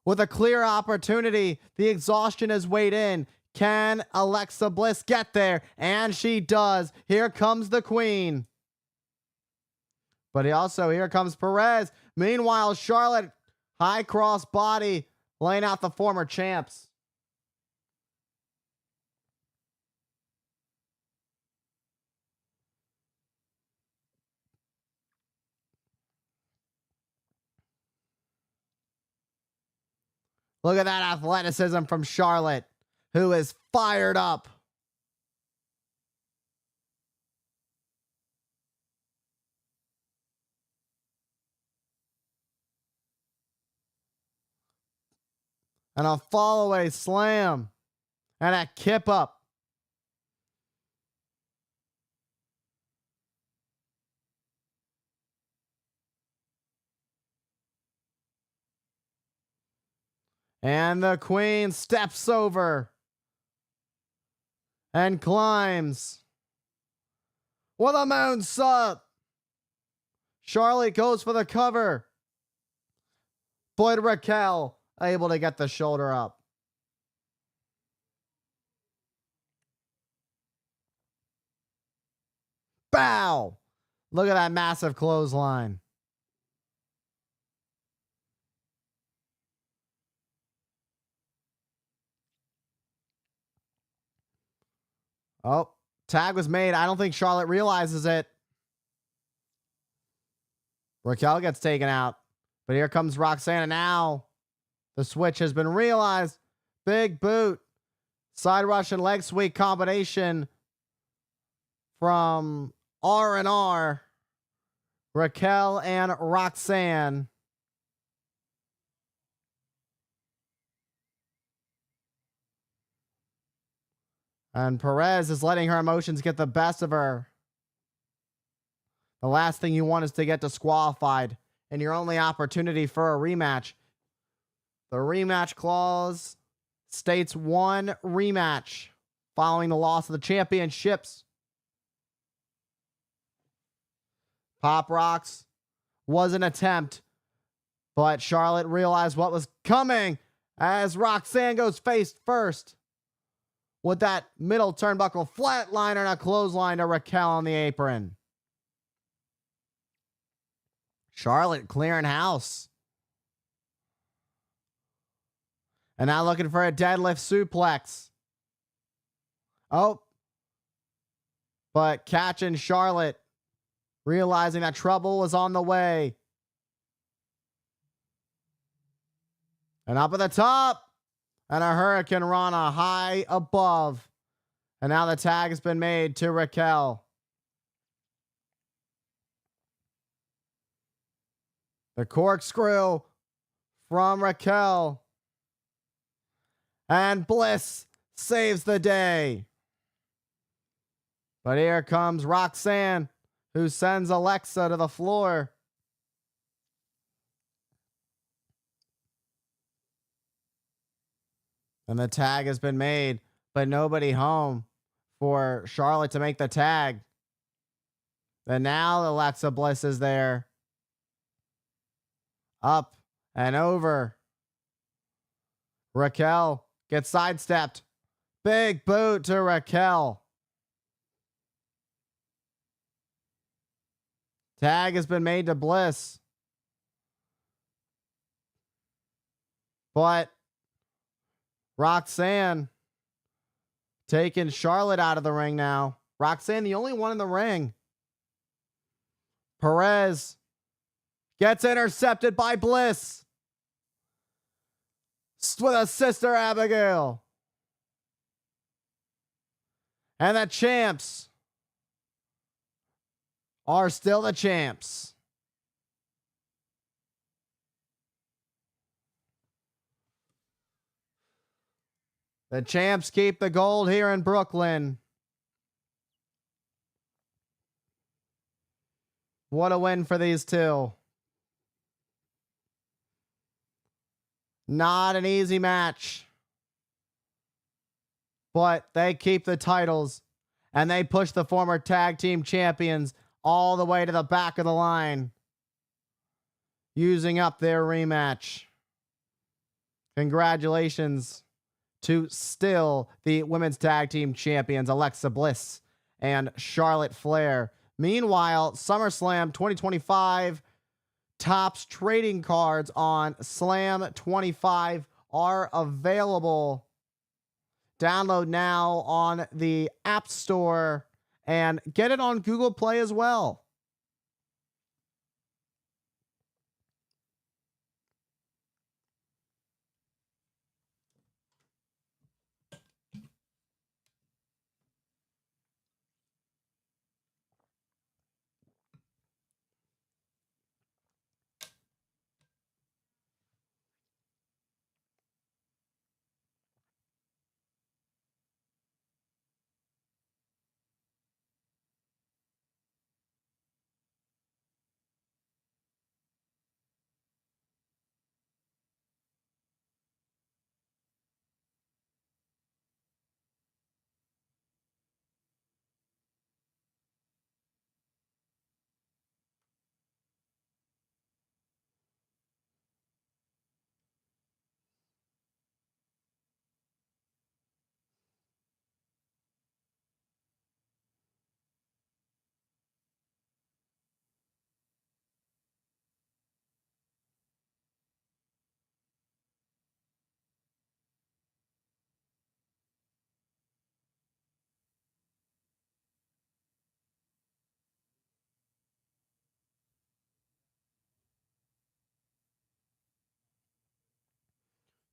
With a clear opportunity, the exhaustion has weighed in. Can Alexa Bliss get there? And she does. Here comes the Queen. But here comes Perez. Meanwhile, Charlotte, high cross body, laying out the former champs. Look at that athleticism from Charlotte, who is fired up. And a fall away slam. And a kip up. And the Queen steps over and climbs with a moonsault. Charlotte goes for the cover. But Raquel able to get the shoulder up. Bow! Look at that massive clothesline. Oh, tag was made. I don't think Charlotte realizes it. Raquel gets taken out. But here comes Roxanne now. The switch has been realized. Big boot. Side rush and leg sweep combination from R&R. Raquel and Roxanne. And Perez is letting her emotions get the best of her. The last thing you want is to get disqualified, and your only opportunity for a rematch. The rematch clause states one rematch following the loss of the championships. Pop Rocks was an attempt, but Charlotte realized what was coming as Roxanne goes face first with that middle turnbuckle flatliner and a clothesline to Raquel on the apron. Charlotte clearing house. And now looking for a deadlift suplex. Oh. But catching Charlotte, realizing that trouble was on the way. And up at the top. And a Hurricane Rana high above. And now the tag has been made to Raquel. The corkscrew from Raquel. And Bliss saves the day. But here comes Roxanne, who sends Alexa to the floor. And the tag has been made, but nobody home for Charlotte to make the tag. And now Alexa Bliss is there. Up and over. Raquel gets sidestepped. Big boot to Raquel. Tag has been made to Bliss. But Roxanne taking Charlotte out of the ring now. Roxanne, the only one in the ring. Perez gets intercepted by Bliss with a Sister Abigail. And the champs are still the champs. The champs keep the gold here in Brooklyn. What a win for these two. Not an easy match. But they keep the titles and they push the former tag team champions all the way to the back of the line, using up their rematch. Congratulations to still the women's tag team champions, Alexa Bliss and Charlotte Flair. Meanwhile, SummerSlam 2025 Topps trading cards on Slam 25 are available. Download now on the App Store and get it on Google Play as well.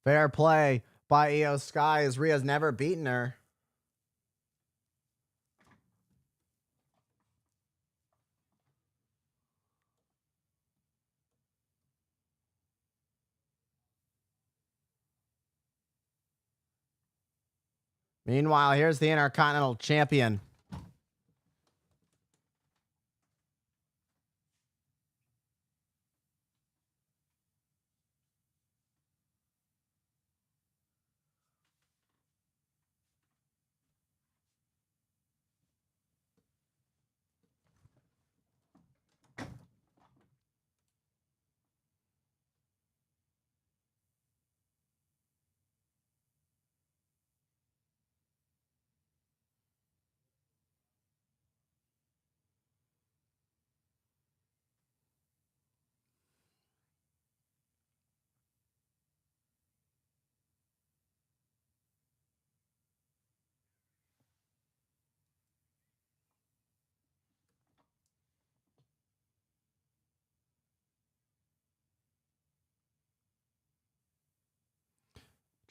Fair play by Io Sky as Rhea's never beaten her. Meanwhile, here's the Intercontinental Champion.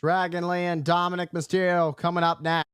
Dragon Lee and Dominic Mysterio coming up next.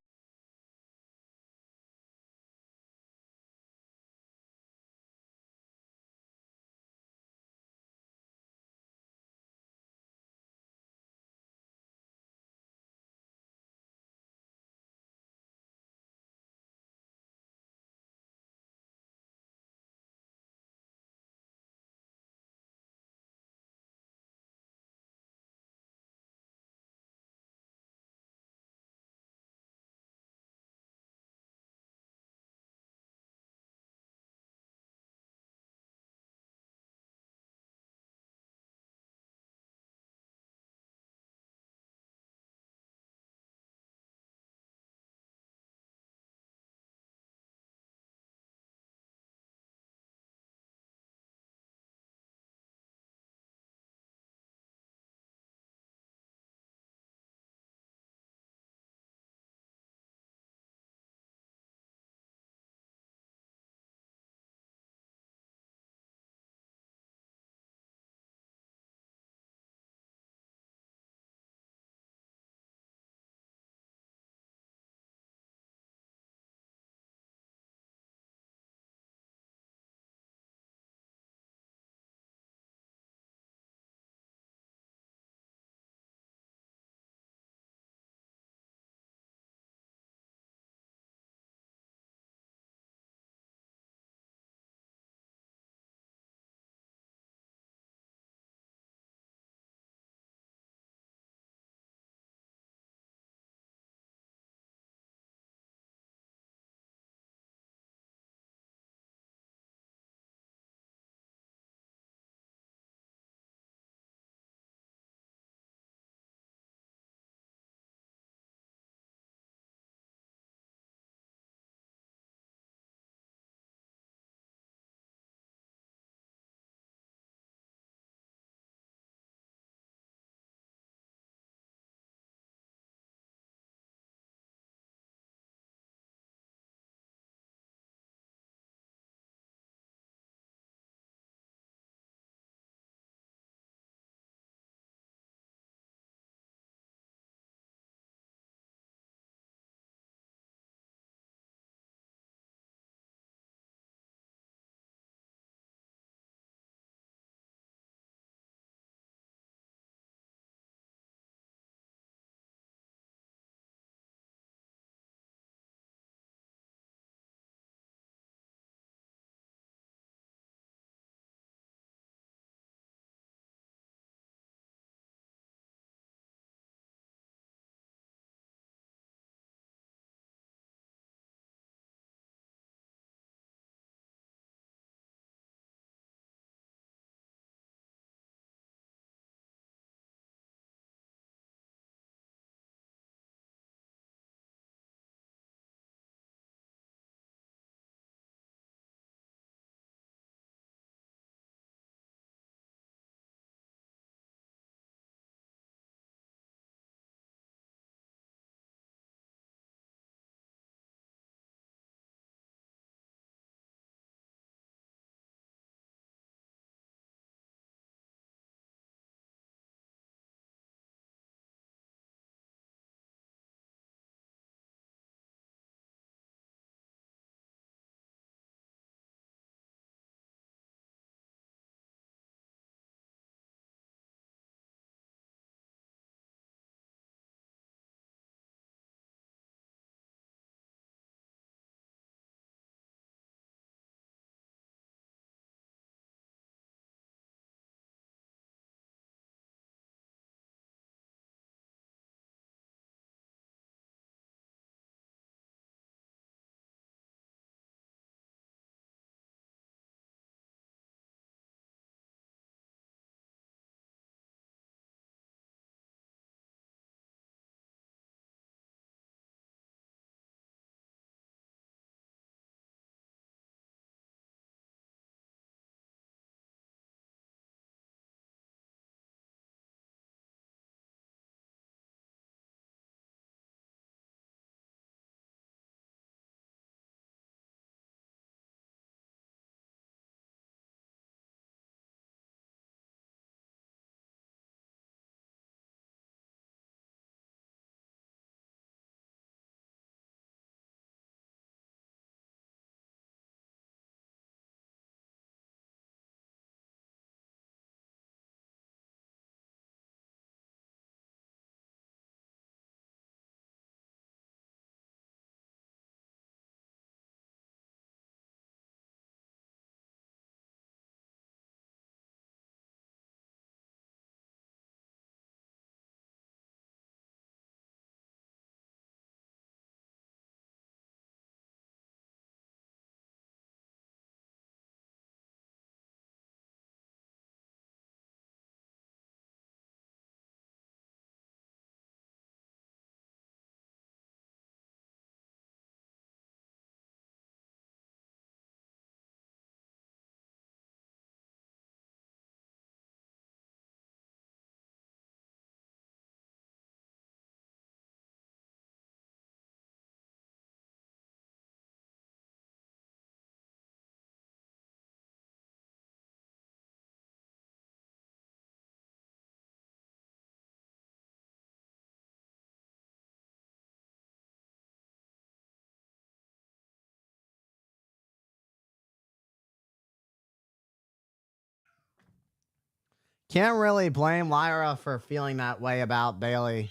Can't really blame Lyra for feeling that way about Bailey.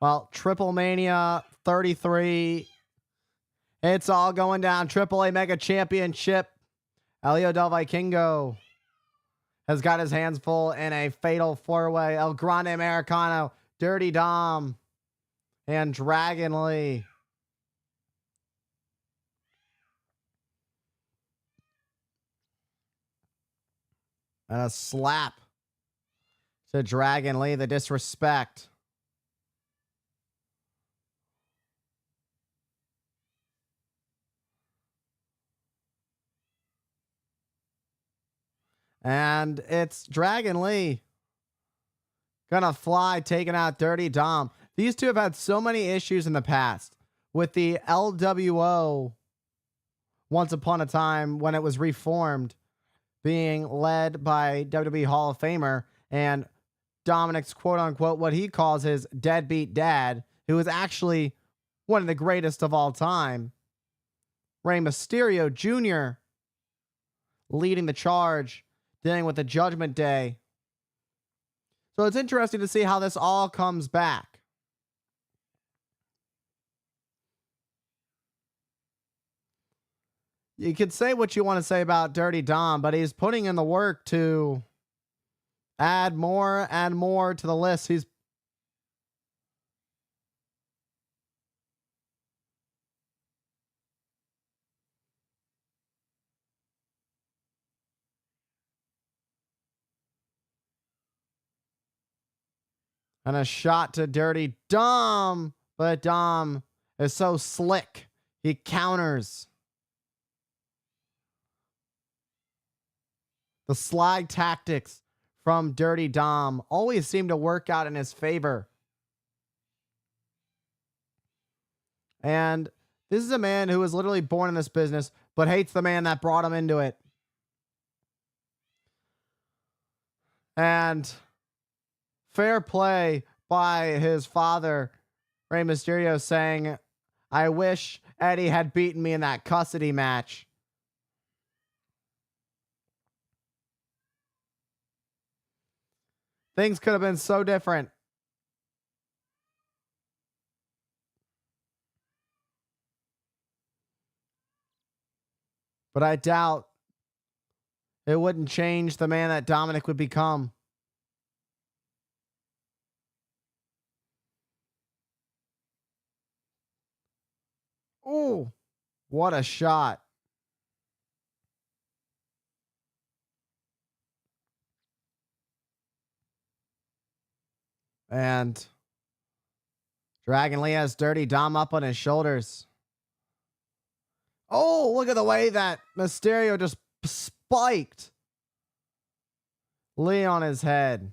Well, Triple Mania 33. It's all going down. Triple A Mega Championship. Elio Del Vikingo has got his hands full in a fatal four-way. El Grande Americano, Dirty Dom, and Dragon Lee. And a slap to Dragon Lee, the disrespect. And it's Dragon Lee gonna fly, taking out Dirty Dom. These two have had so many issues in the past with the LWO once upon a time when it was reformed, being led by WWE Hall of Famer and Dominic's quote unquote, what he calls his deadbeat dad, who is actually one of the greatest of all time, Rey Mysterio Jr., leading the charge, dealing with the Judgment Day. So it's interesting to see how this all comes back. You could say what you want to say about Dirty Dom, but he's putting in the work to add more and more to the list. He's and a shot to Dirty Dom, but Dom is so slick. He counters. The slide tactics from Dirty Dom always seem to work out in his favor. And this is a man who was literally born in this business, but hates the man that brought him into it. And fair play by his father, Rey Mysterio, saying, I wish Eddie had beaten me in that custody match. Things could have been so different. But I doubt it wouldn't change the man that Dominic would become. Ooh, what a shot. And Dragon Lee has Dirty Dom up on his shoulders. Oh, look at the way that Mysterio just spiked Lee on his head.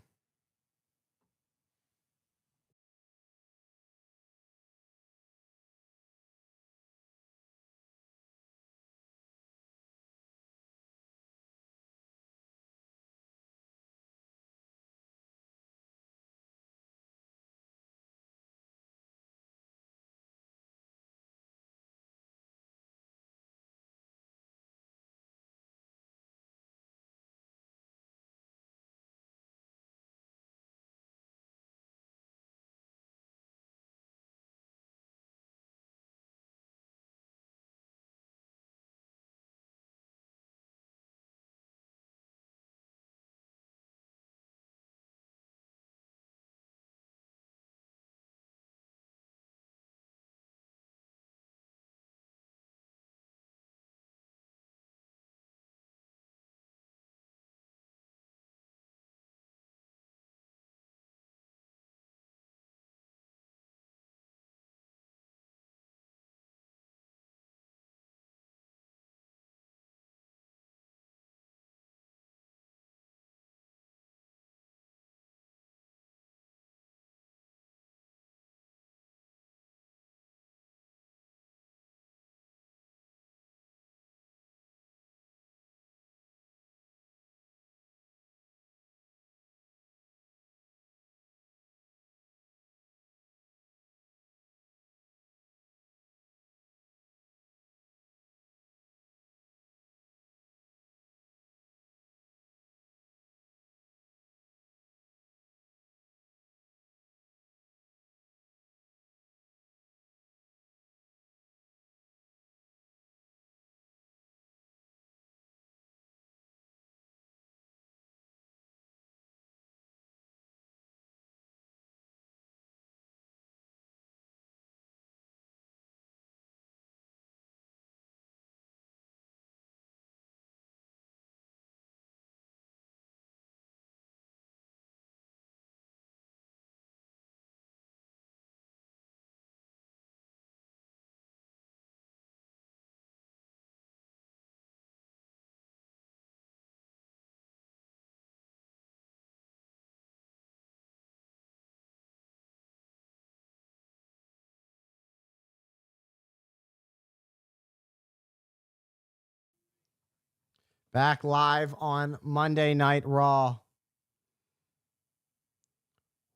Back live on Monday Night Raw.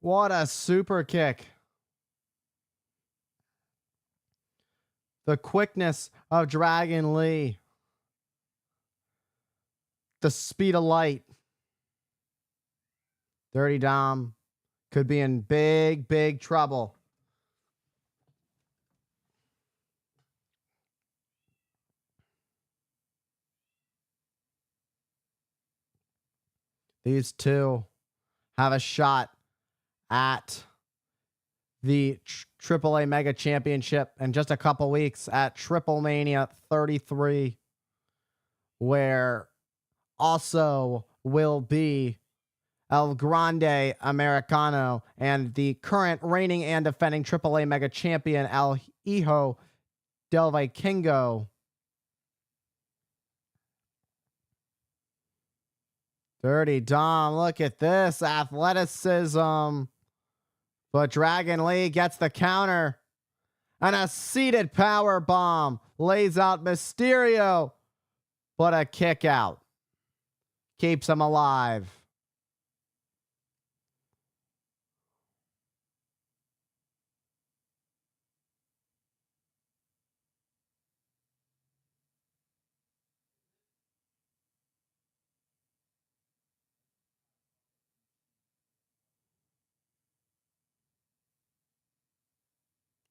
What a super kick. The quickness of Dragon Lee. The speed of light. Dirty Dom could be in big, big trouble. These two have a shot at the AAA Mega Championship in just a couple weeks at Triple Mania 33, where also will be El Grande Americano and the current reigning and defending AAA Mega Champion El Hijo del Vikingo. Dirty Dom, look at this athleticism. But Dragon Lee gets the counter. And a seated power bomb lays out Mysterio. But a kick out keeps him alive.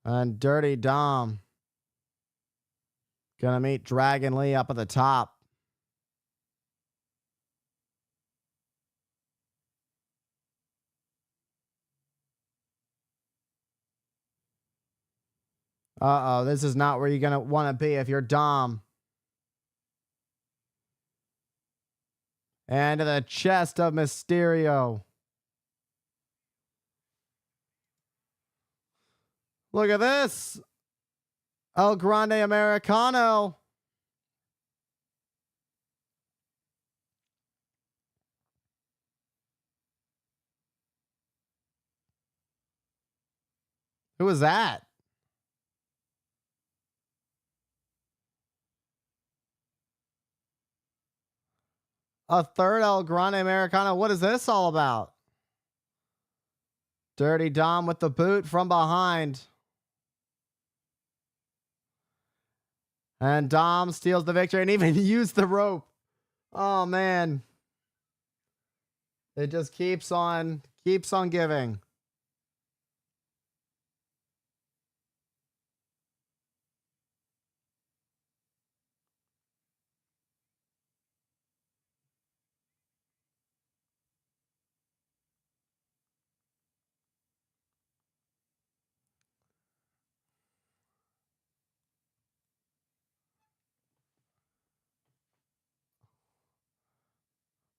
And Dirty Dom gonna meet Dragon Lee up at the top. Uh-oh, this is not where you're gonna want to be if you're Dom. And to the chest of Mysterio. Look at this. El Grande Americano. Who was that? A third El Grande Americano. What is this all about? Dirty Dom with the boot from behind. And Dom steals the victory and even used the rope. Oh, man. It just keeps on giving.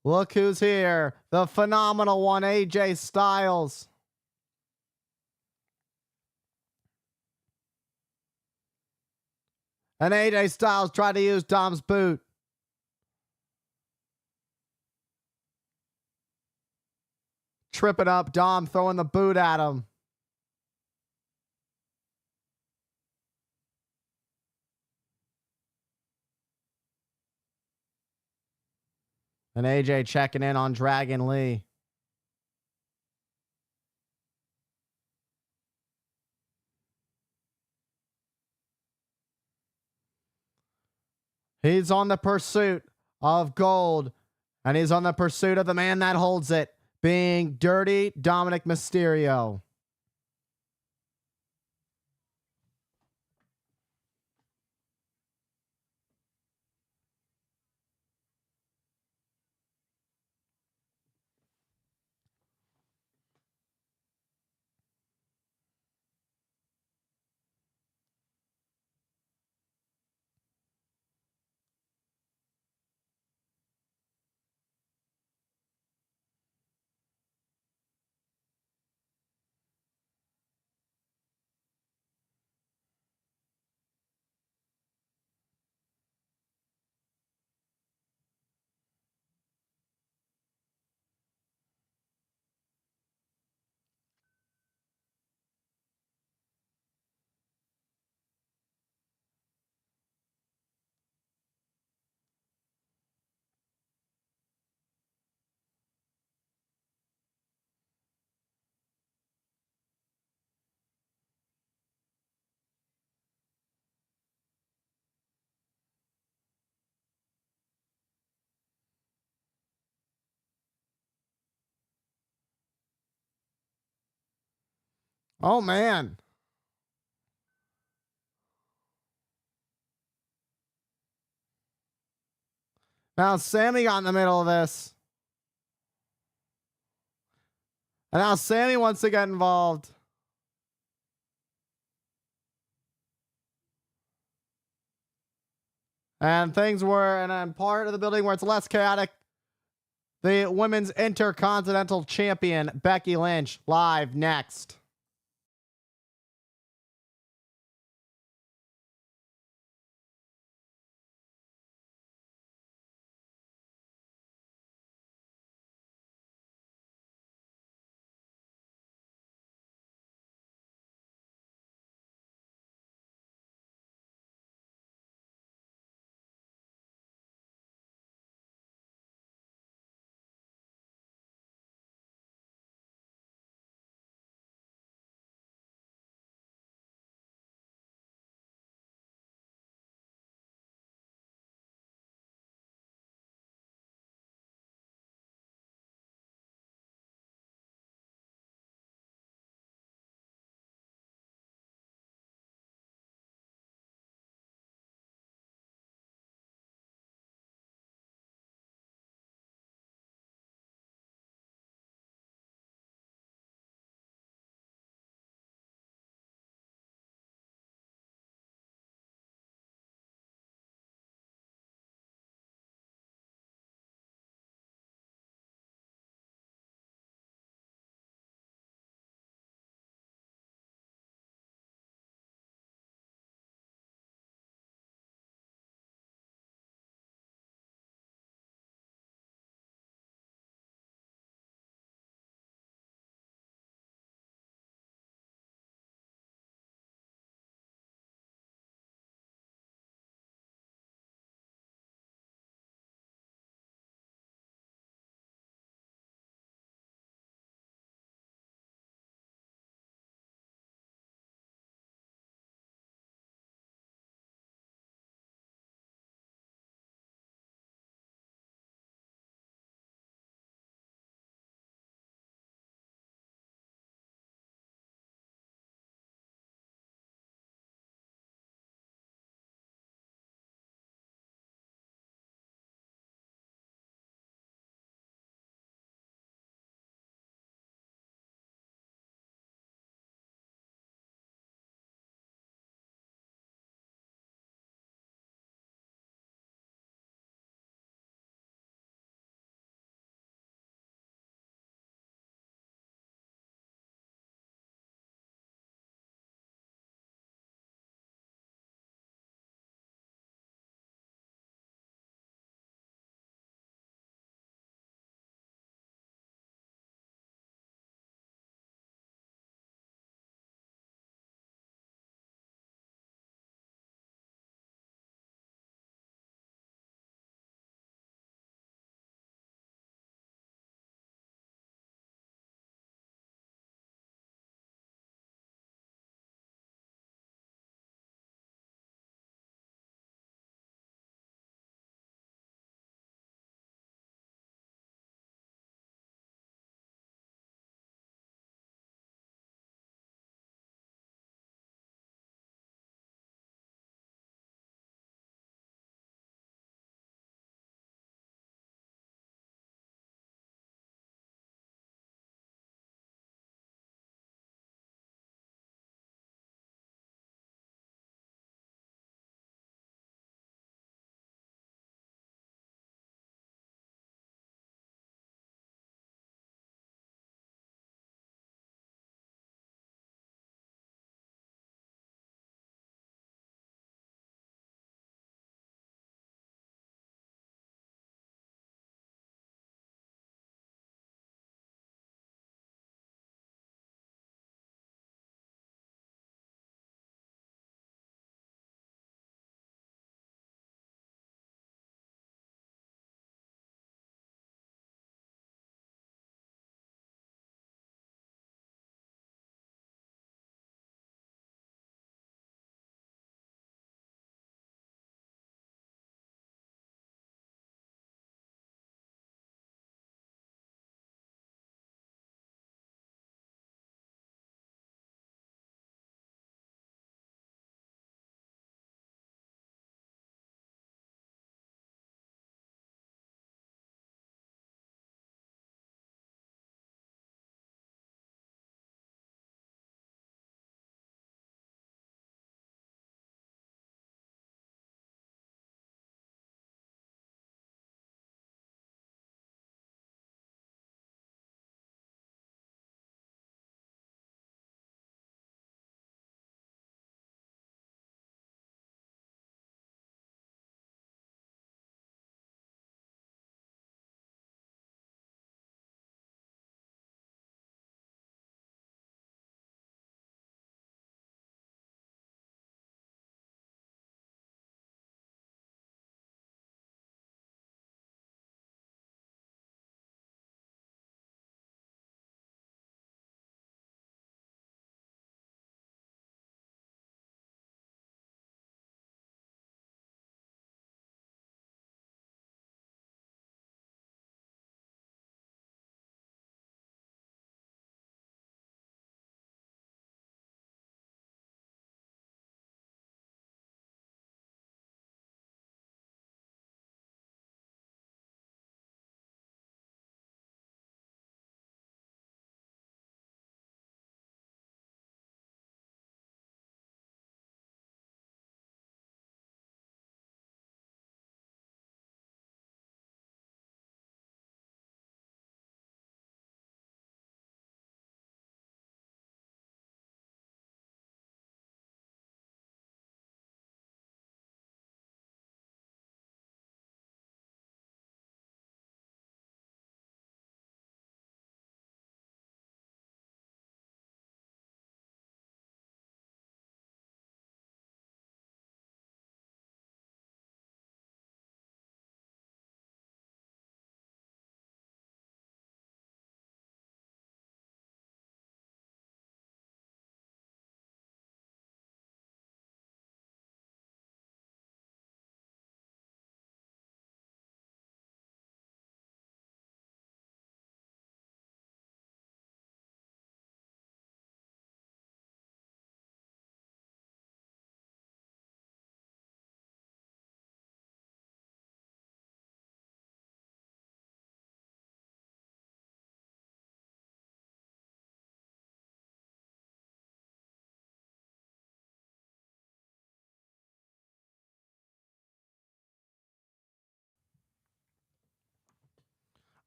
Look who's here. The phenomenal one, AJ Styles. And AJ Styles tried to use Dom's boot. Tripping up Dom, throwing the boot at him. And AJ checking in on Dragon Lee. He's on the pursuit of gold. And he's on the pursuit of the man that holds it, being Dirty Dominic Mysterio. Oh, man. Now Sammy got in the middle of this. And now Sammy wants to get involved. And things were in a part of the building where it's less chaotic. The women's intercontinental champion, Becky Lynch, live next.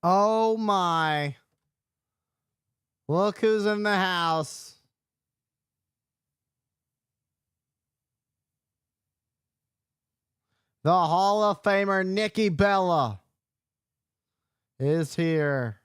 Oh my. Look who's in the house. The Hall of Famer Nikki Bella is here.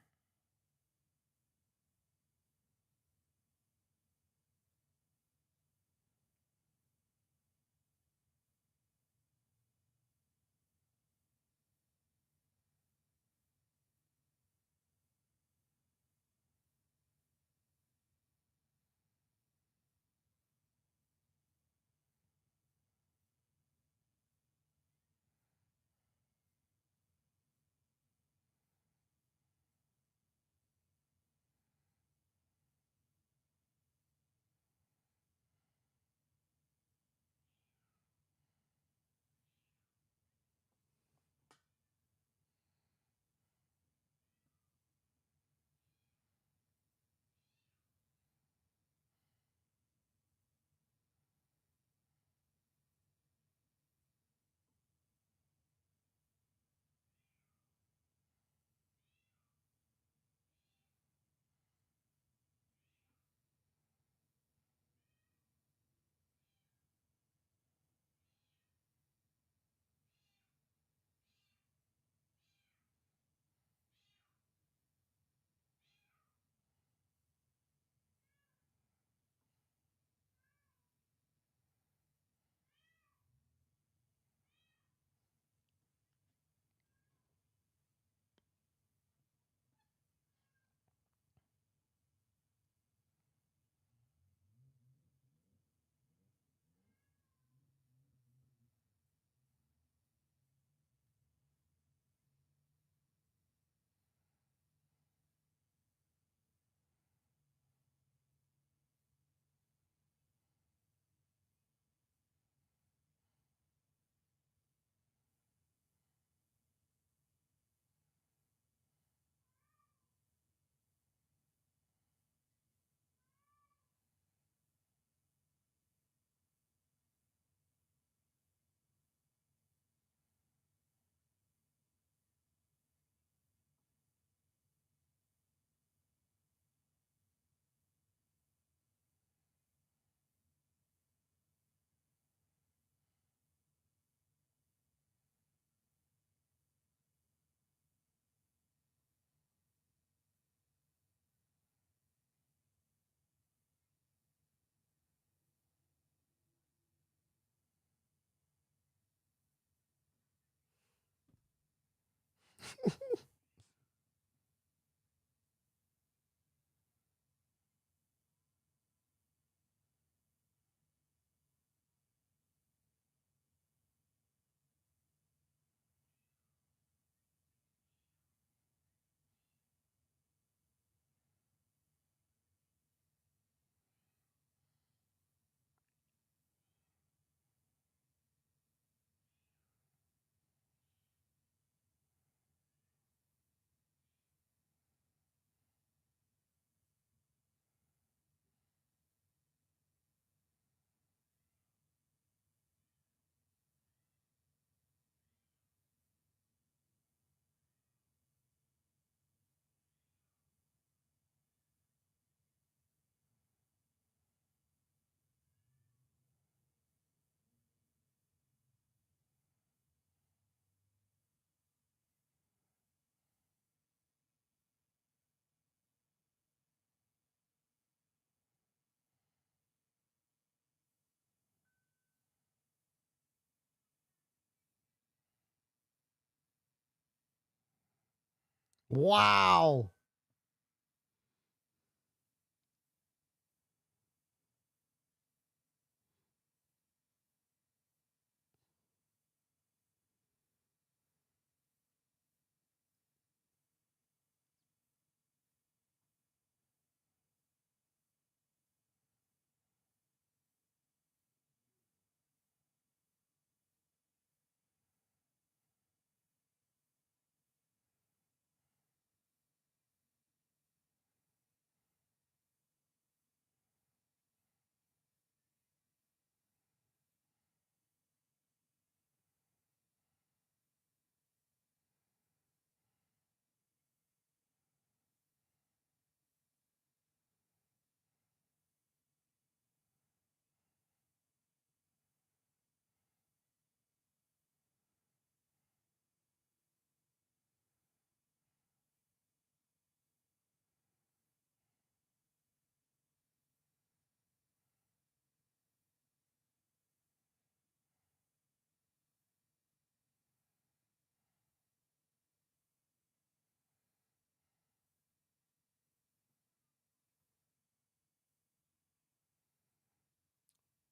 Wow.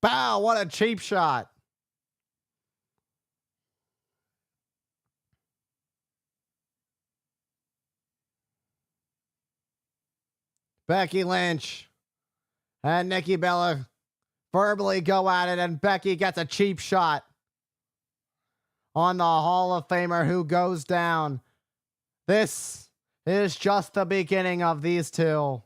Bow, what a cheap shot. Becky Lynch and Nikki Bella verbally go at it, and Becky gets a cheap shot on the Hall of Famer who goes down. This is just the beginning of these two.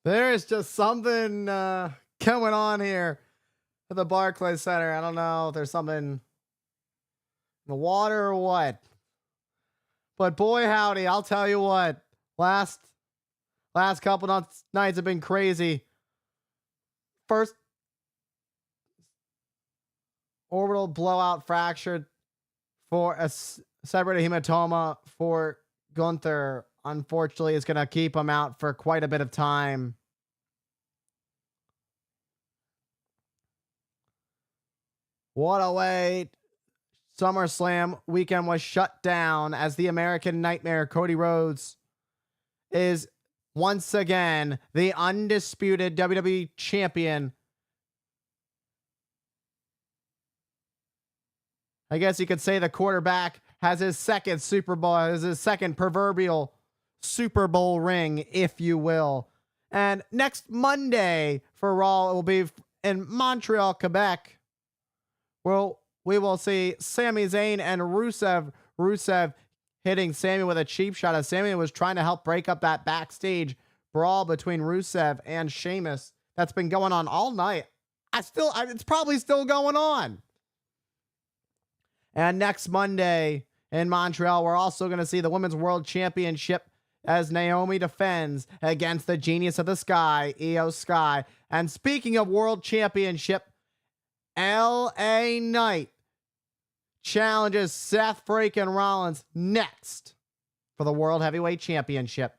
There is just something going on here at the Barclays Center. I don't know if there's something in the water or what. But boy howdy, I'll tell you what. Last couple nights have been crazy. First orbital blowout fracture for a separated hematoma for Gunther. Unfortunately, is going to keep him out for quite a bit of time. What a wait. Summerslam weekend was shut down as the American Nightmare Cody Rhodes is once again the undisputed WWE champion. I guess you could say the quarterback has his second Super Bowl, has his second proverbial Super Bowl ring, if you will. And next Monday for Raw, it will be in Montreal, Quebec. Well, we will see Sami Zayn and Rusev. Rusev hitting Sami with a cheap shot as Sami was trying to help break up that backstage brawl between Rusev and Sheamus that's been going on all night. It's probably still going on. And next Monday in Montreal, we're also going to see the Women's World Championship as Naomi defends against the Genius of the Sky, Io Sky. And speaking of World Championship, LA Knight challenges Seth freaking Rollins next for the World Heavyweight Championship.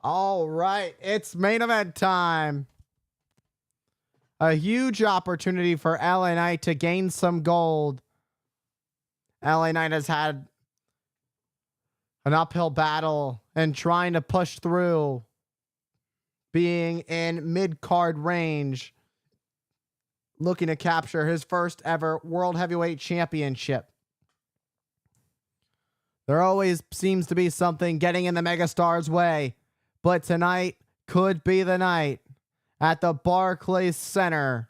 All right, it's main event time. A huge opportunity for LA Knight to gain some gold. LA Knight has had an uphill battle and trying to push through, being in mid-card range, looking to capture his first ever World Heavyweight Championship. There always seems to be something getting in the megastar's way, but tonight could be the night at the Barclays Center.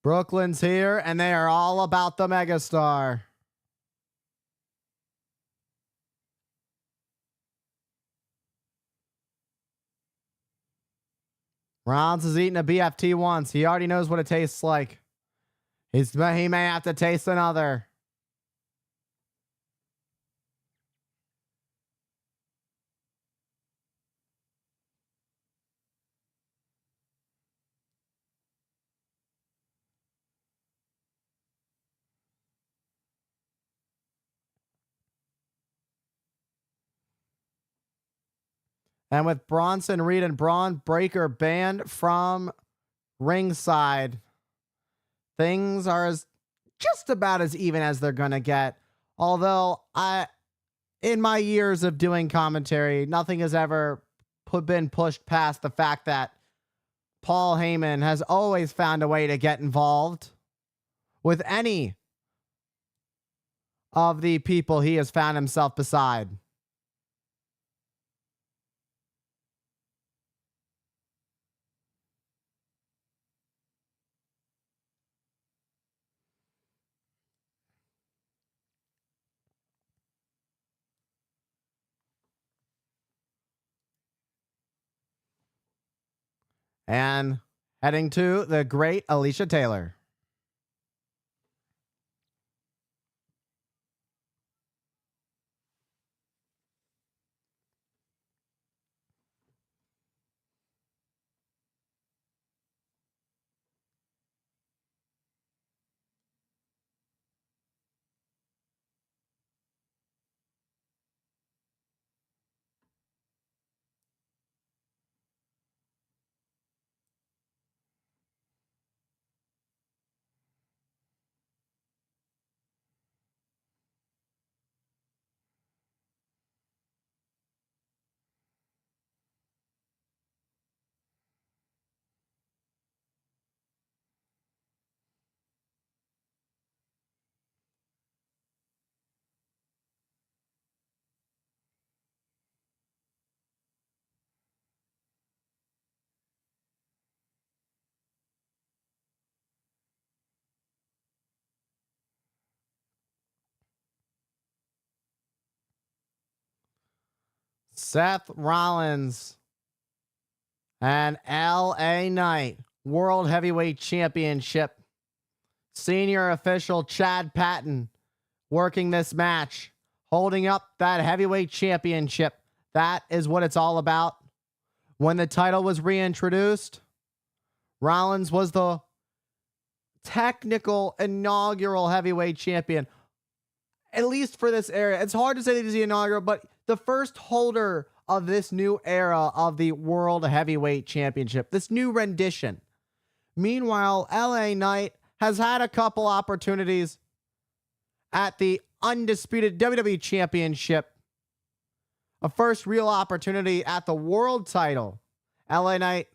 Brooklyn's here, and they are all about the megastar. Rollins has eaten a BFT once. He already knows what it tastes like. He may have to taste another. And with Bronson Reed and Braun Breaker banned from ringside, things are just about as even as they're going to get. Although, in my years of doing commentary, nothing has ever been pushed past the fact that Paul Heyman has always found a way to get involved with any of the people he has found himself beside. And heading to the great Alicia Taylor. Seth Rollins and LA Knight World Heavyweight Championship. Senior official Chad Patton working this match, holding up that heavyweight championship. That is what it's all about. When the title was reintroduced, Rollins was the technical inaugural heavyweight champion, at least for this era. It's hard to say that he's the inaugural, but the first holder of this new era of the World Heavyweight Championship, this new rendition. Meanwhile, LA Knight has had a couple opportunities at the undisputed WWE Championship. A first real opportunity at the world title. LA Knight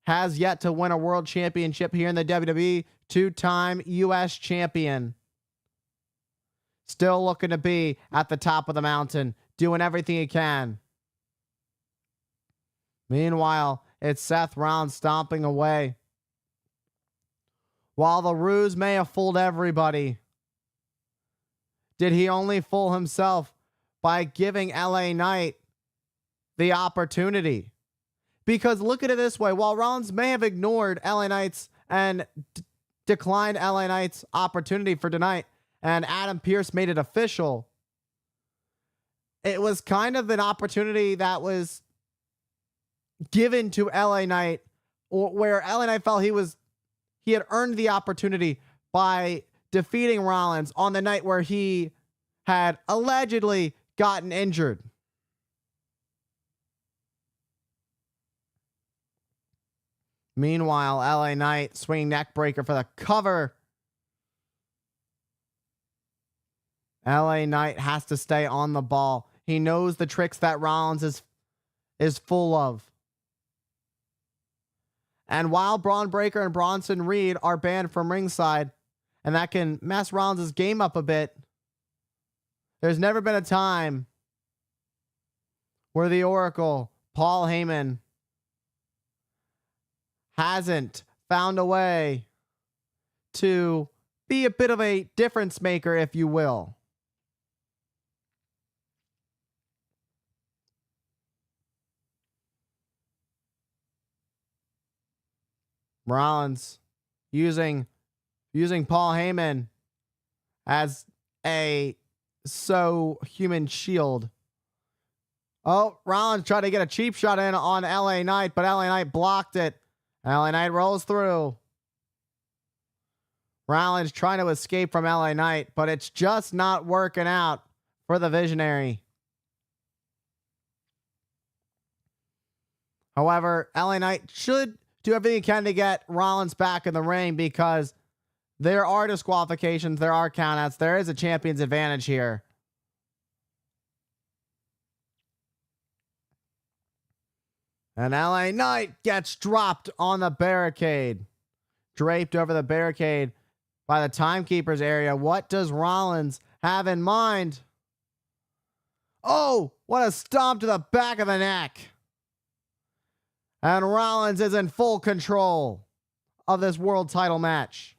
has yet to win a world championship here in the WWE. Two-time U.S. champion. Still looking to be at the top of the mountain, doing everything he can. Meanwhile, it's Seth Rollins stomping away. While the ruse may have fooled everybody, did he only fool himself by giving LA Knight the opportunity? Because look at it this way, while Rollins may have ignored LA Knight's and declined LA Knight's opportunity for tonight, and Adam Pearce made it official, it was kind of an opportunity that was given to LA Knight, or where LA Knight felt he had earned the opportunity by defeating Rollins on the night where he had allegedly gotten injured. Meanwhile, LA Knight swinging neck breaker for the cover. LA Knight has to stay on the ball. He knows the tricks that Rollins is full of. And while Braun Breaker and Bronson Reed are banned from ringside, and that can mess Rollins' game up a bit, there's never been a time where the Oracle, Paul Heyman, hasn't found a way to be a bit of a difference maker, if you will. Rollins using Paul Heyman as a human shield. Oh, Rollins tried to get a cheap shot in on LA Knight, but LA Knight blocked it. LA Knight rolls through. Rollins trying to escape from LA Knight, but it's just not working out for the Visionary. However, LA Knight should do everything he can to get Rollins back in the ring, because there are disqualifications, there are countouts, there is a champion's advantage here. And LA Knight gets dropped on the barricade. Draped over the barricade by the timekeeper's area. What does Rollins have in mind? Oh, what a stomp to the back of the neck. And Rollins is in full control of this world title match.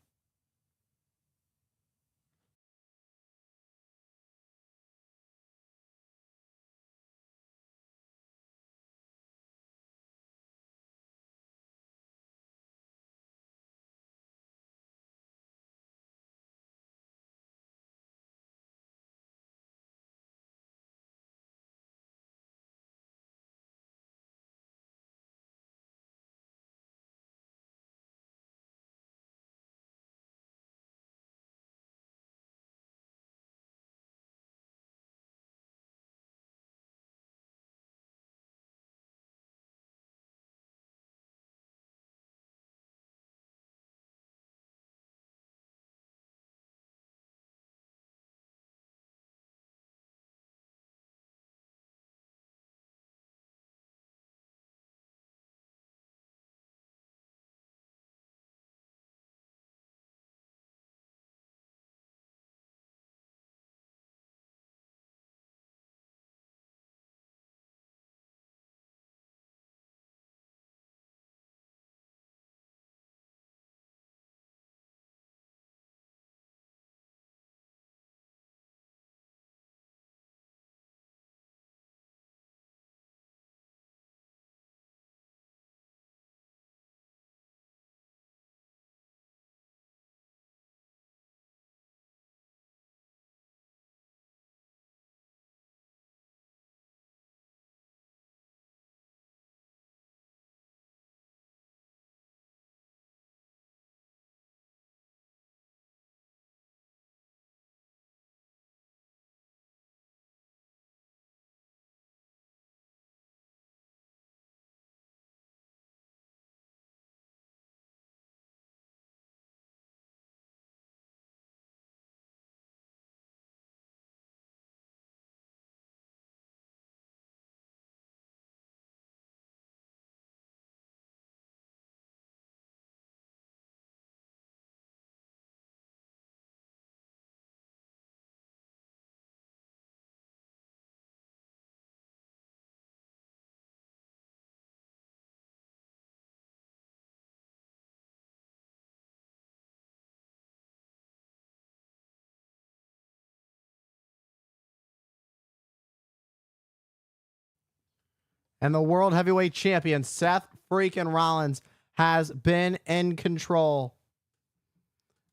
And the World Heavyweight Champion, Seth freaking Rollins, has been in control.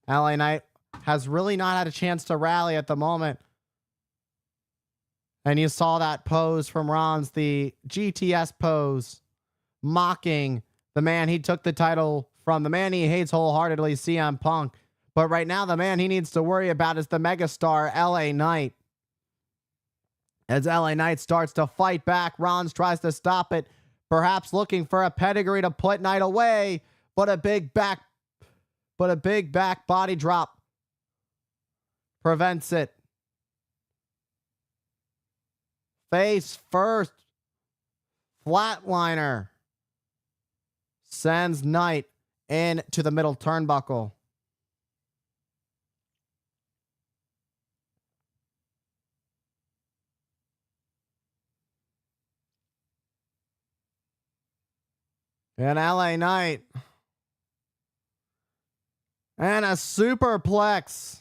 LA Knight has really not had a chance to rally at the moment. And you saw that pose from Rollins, the GTS pose, mocking the man he took the title from, the man he hates wholeheartedly, CM Punk. But right now, the man he needs to worry about is the megastar, LA Knight. As LA Knight starts to fight back, Rollins tries to stop it, perhaps looking for a pedigree to put Knight away, but a big back body drop prevents it. Face first, flatliner sends Knight into the middle turnbuckle. And LA Knight. And a superplex.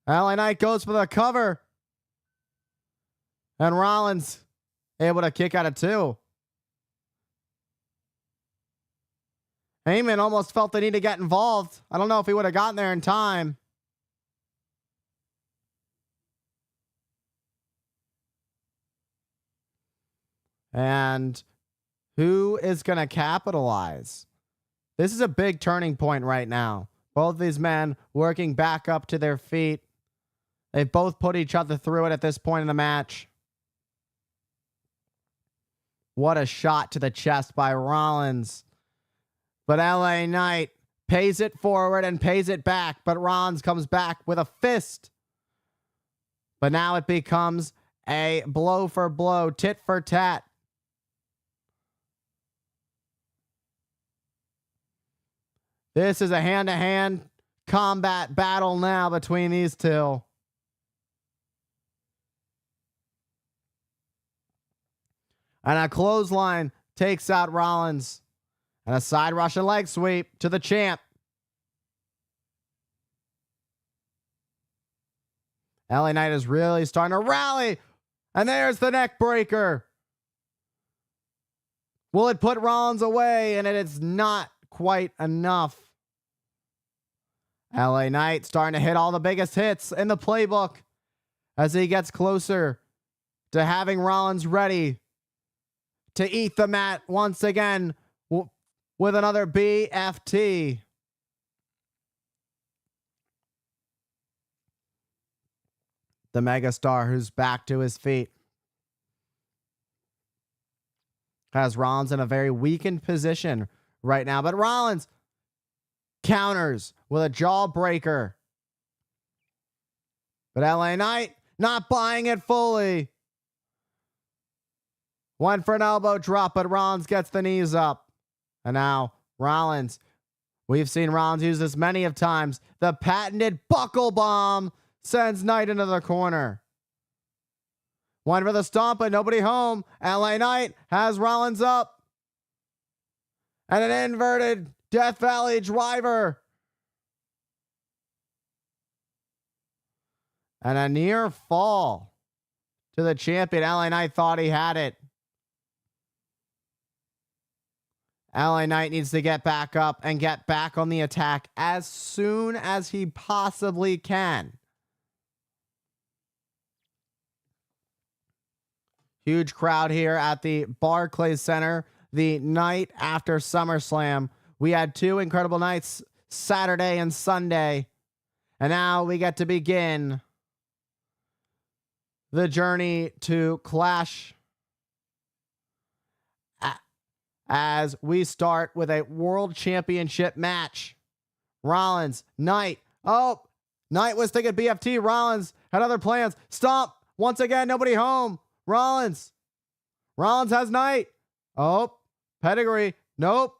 LA Knight goes for the cover. And Rollins able to kick out of 2. Heyman almost felt the need to get involved. I don't know if he would have gotten there in time. And who is going to capitalize? This is a big turning point right now. Both these men working back up to their feet. They've both put each other through it at this point in the match. What a shot to the chest by Rollins. But LA Knight pays it forward and pays it back. But Rollins comes back with a fist. But now it becomes a blow for blow, tit for tat. This is a hand-to-hand combat battle now between these two. And a clothesline takes out Rollins. And a side Russian leg sweep to the champ. LA Knight is really starting to rally. And there's the neck breaker. Will it put Rollins away? And it is not quite enough. LA Knight starting to hit all the biggest hits in the playbook as he gets closer to having Rollins ready to eat the mat once again with another BFT. The megastar who's back to his feet has Rollins in a very weakened position right now, but Rollins counters with a jawbreaker. But LA Knight not buying it fully. Went for an elbow drop, but Rollins gets the knees up. And now Rollins, we've seen Rollins use this many of times. The patented buckle bomb sends Knight into the corner. Went for the stomp, but nobody home. LA Knight has Rollins up. And an inverted Death Valley driver. And a near fall to the champion. LA Knight thought he had it. LA Knight needs to get back up and get back on the attack as soon as he possibly can. Huge crowd here at the Barclays Center the night after SummerSlam. We had 2 incredible nights, Saturday and Sunday. And now we get to begin the journey to Clash as we start with a World Championship match. Rollins, Knight. Oh, Knight was thinking BFT. Rollins had other plans. Stomp. Once again, nobody home. Rollins. Rollins has Knight. Oh, pedigree. Nope.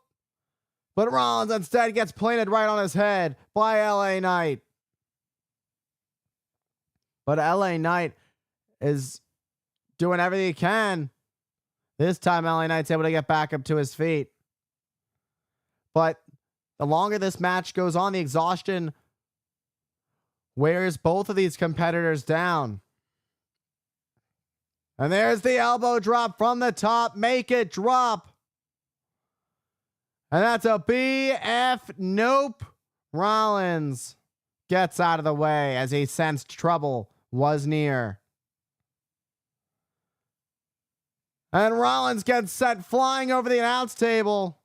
But Rollins instead gets planted right on his head by LA Knight. But LA Knight is doing everything he can. This time, LA Knight's able to get back up to his feet. But the longer this match goes on, the exhaustion wears both of these competitors down. And there's the elbow drop from the top. Make it drop. And that's a BF. Nope. Rollins gets out of the way as he sensed trouble was near. And Rollins gets sent flying over the announce table.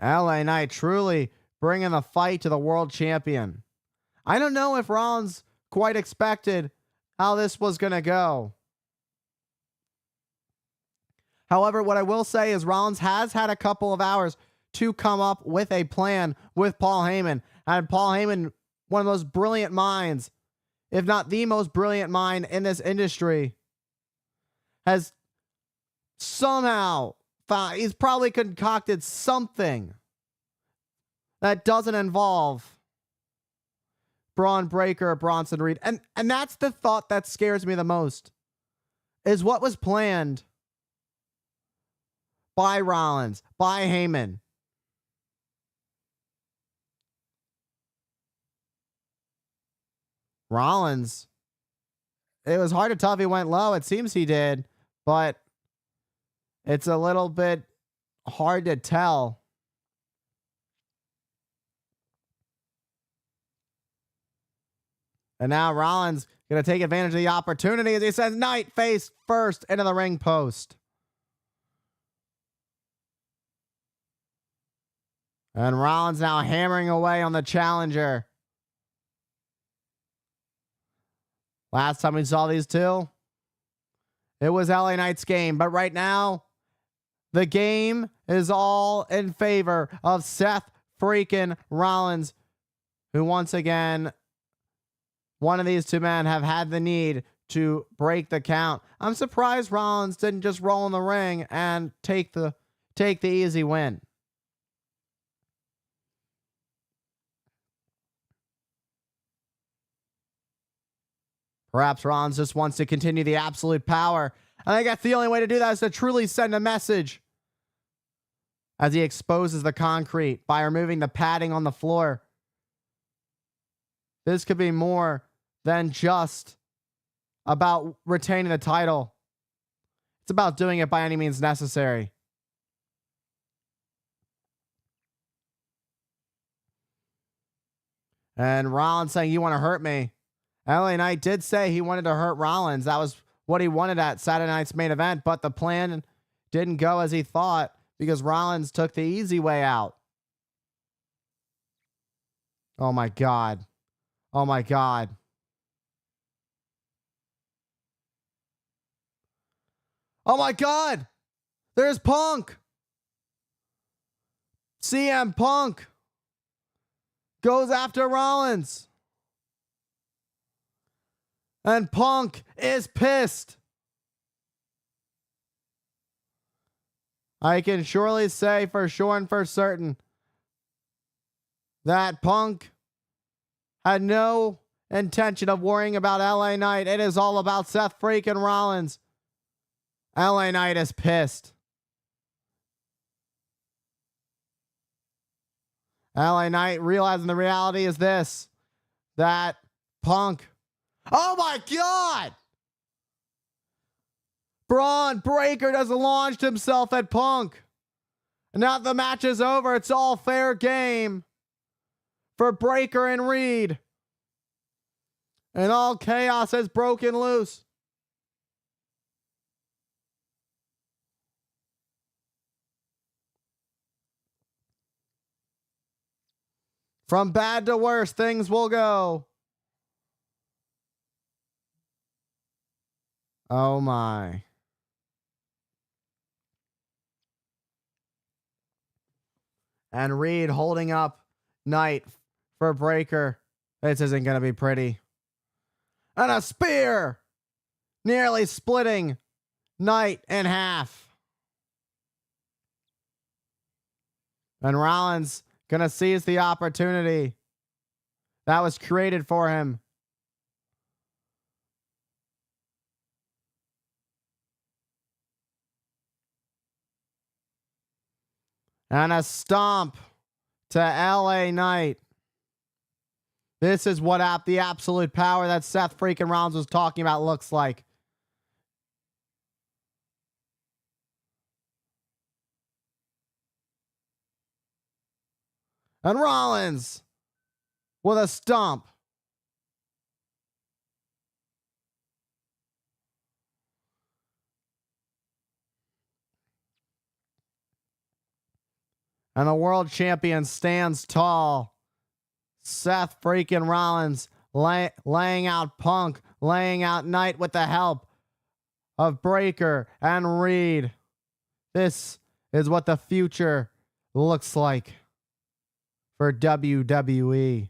LA Knight truly bringing the fight to the world champion. I don't know if Rollins quite expected how this was going to go. However, what I will say is Rollins has had a couple of hours to come up with a plan with Paul Heyman. And Paul Heyman, one of the most brilliant minds, if not the most brilliant mind in this industry, has somehow found, he's probably concocted something that doesn't involve Braun Breaker or Bronson Reed. And that's the thought that scares me the most, is what was planned by Rollins, by Heyman. Rollins, it was hard to tell if he went low. It seems he did, but it's a little bit hard to tell. And now Rollins going to take advantage of the opportunity as he sends Knight face first into the ring post. And Rollins now hammering away on the challenger. Last time we saw these two, it was LA Knight's game. But right now, the game is all in favor of Seth freaking Rollins, who once again, one of these two men have had the need to break the count. I'm surprised Rollins didn't just roll in the ring and take the easy win. Perhaps Rollins just wants to continue the absolute power. I think that's the only way to do that, is to truly send a message as he exposes the concrete by removing the padding on the floor. This could be more than just about retaining the title. It's about doing it by any means necessary. And Rollins saying, "You want to hurt me?" LA Knight did say he wanted to hurt Rollins. That was what he wanted at Saturday night's main event, but the plan didn't go as he thought because Rollins took the easy way out. Oh my God. Oh my God. Oh my God. There's Punk. CM Punk goes after Rollins. And Punk is pissed. I can surely say for sure and for certain that Punk had no intention of worrying about LA Knight. It is all about Seth freaking Rollins. LA Knight is pissed. LA Knight realizing the reality is this, that Punk, oh my God! Braun Breaker doesn't launched himself at Punk. And now the match is over. It's all fair game for Breaker and Reed. And all chaos has broken loose. From bad to worse, things will go. Oh my. And Reed holding up Knight for Breaker. This isn't going to be pretty. And a spear! Nearly splitting Knight in half. And Rollins going to seize the opportunity that was created for him. And a stomp to LA Knight. This is what the absolute power that Seth freaking Rollins was talking about looks like. And Rollins with a stomp. And the world champion stands tall. Seth freaking Rollins laying out Punk, laying out Knight with the help of Breakker and Reed. This is what the future looks like for WWE.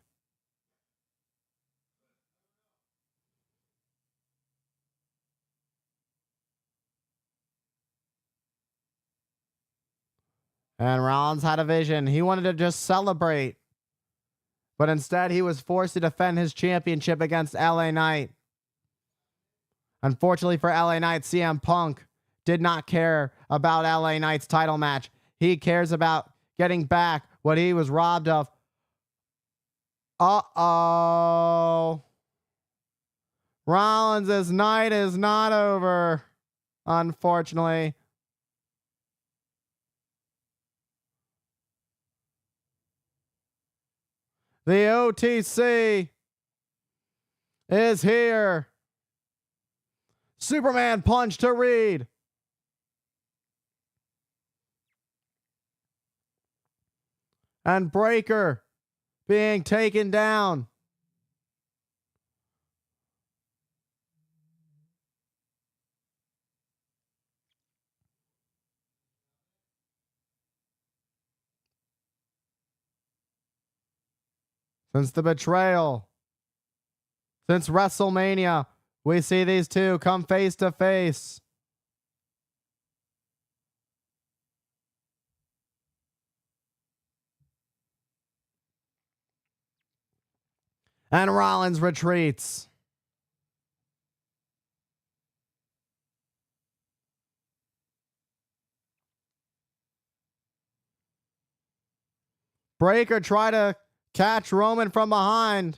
And Rollins had a vision. He wanted to just celebrate. But instead, he was forced to defend his championship against LA Knight. Unfortunately for LA Knight, CM Punk did not care about LA Knight's title match. He cares about getting back what he was robbed of. Uh-oh. Rollins' night is not over, unfortunately. The OTC is here. Superman punch to Reed. And Breakker being taken down. Since the betrayal, since WrestleMania, we see these two come face to face. And Rollins retreats. Breakker tried to catch Roman from behind.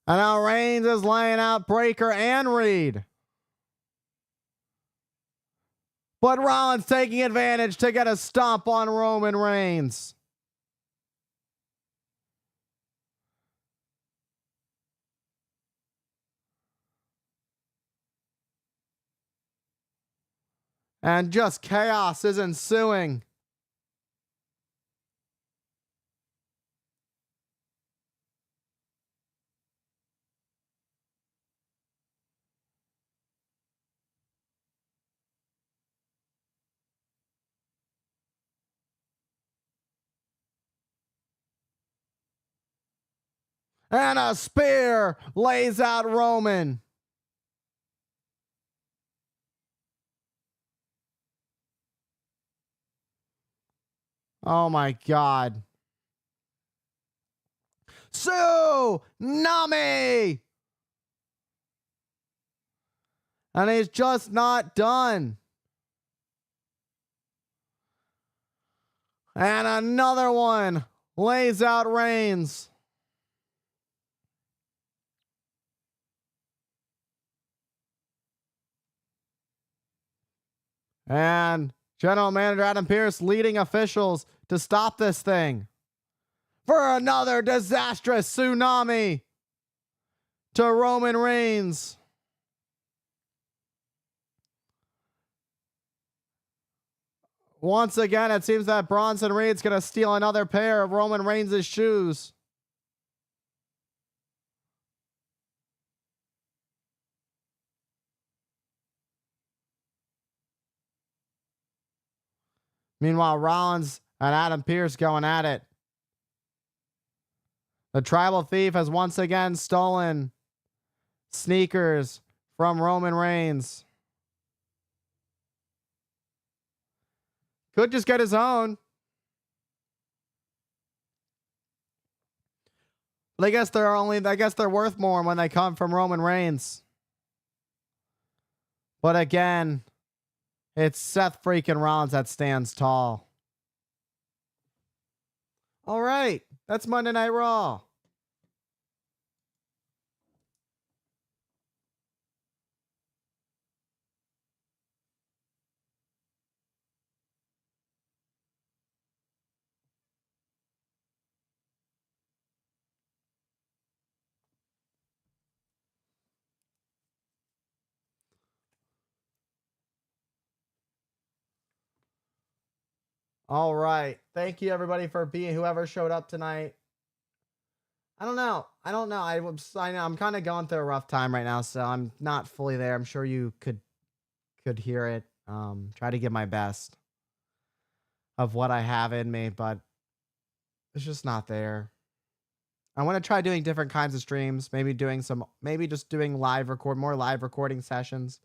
And now Reigns is laying out Breakker and Reed. But Rollins taking advantage to get a stomp on Roman Reigns. And just chaos is ensuing. And a spear lays out Roman. Oh my God. Tsunami! And he's just not done. And another one lays out Reigns. And General Manager Adam Pearce leading officials to stop this thing. For another disastrous tsunami to Roman Reigns. Once again, it seems that Bronson Reed's going to steal another pair of Roman Reigns' shoes. Meanwhile, Rollins and Adam Pearce going at it. The tribal thief has once again stolen sneakers from Roman Reigns. Could just get his own. But I guess they're worth more when they come from Roman Reigns. But again, it's Seth freaking Rollins that stands tall. All right, that's Monday Night Raw. All right. Thank you everybody for being whoever showed up tonight. I don't know. I'm kind of going through a rough time right now, so I'm not fully there. I'm sure you could hear it. Try to give my best of what I have in me, but it's just not there. I want to try doing different kinds of streams, maybe just doing more live recording sessions.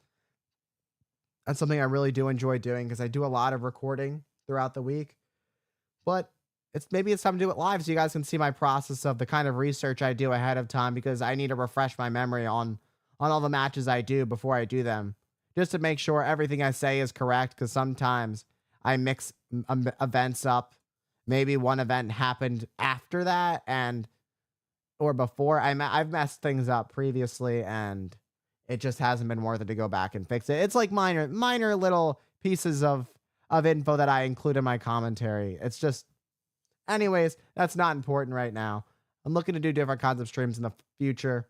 That's something I really do enjoy doing because I do a lot of recording throughout the week. But maybe it's time to do it live so you guys can see my process of the kind of research I do ahead of time, because I need to refresh my memory on all the matches I do before I do them, just to make sure everything I say is correct, because sometimes I mix events up. Maybe one event happened after that or before. I've messed things up previously, and it just hasn't been worth it to go back and fix it. It's like minor little pieces of info that I include in my commentary. It's just, anyways, that's not important right now. I'm looking to do different kinds of streams in the future.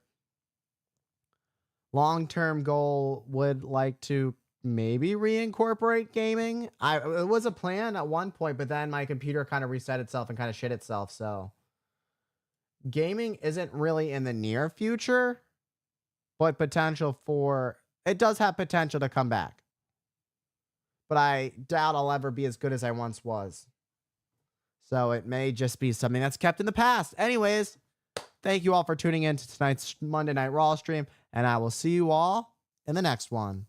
Long-term goal, would like to maybe reincorporate gaming. It was a plan at one point, but then my computer kind of reset itself and kind of shit itself. So gaming isn't really in the near future, but it does have potential to come back. But I doubt I'll ever be as good as I once was. So it may just be something that's kept in the past. Anyways, thank you all for tuning in to tonight's Monday Night Raw stream, and I will see you all in the next one.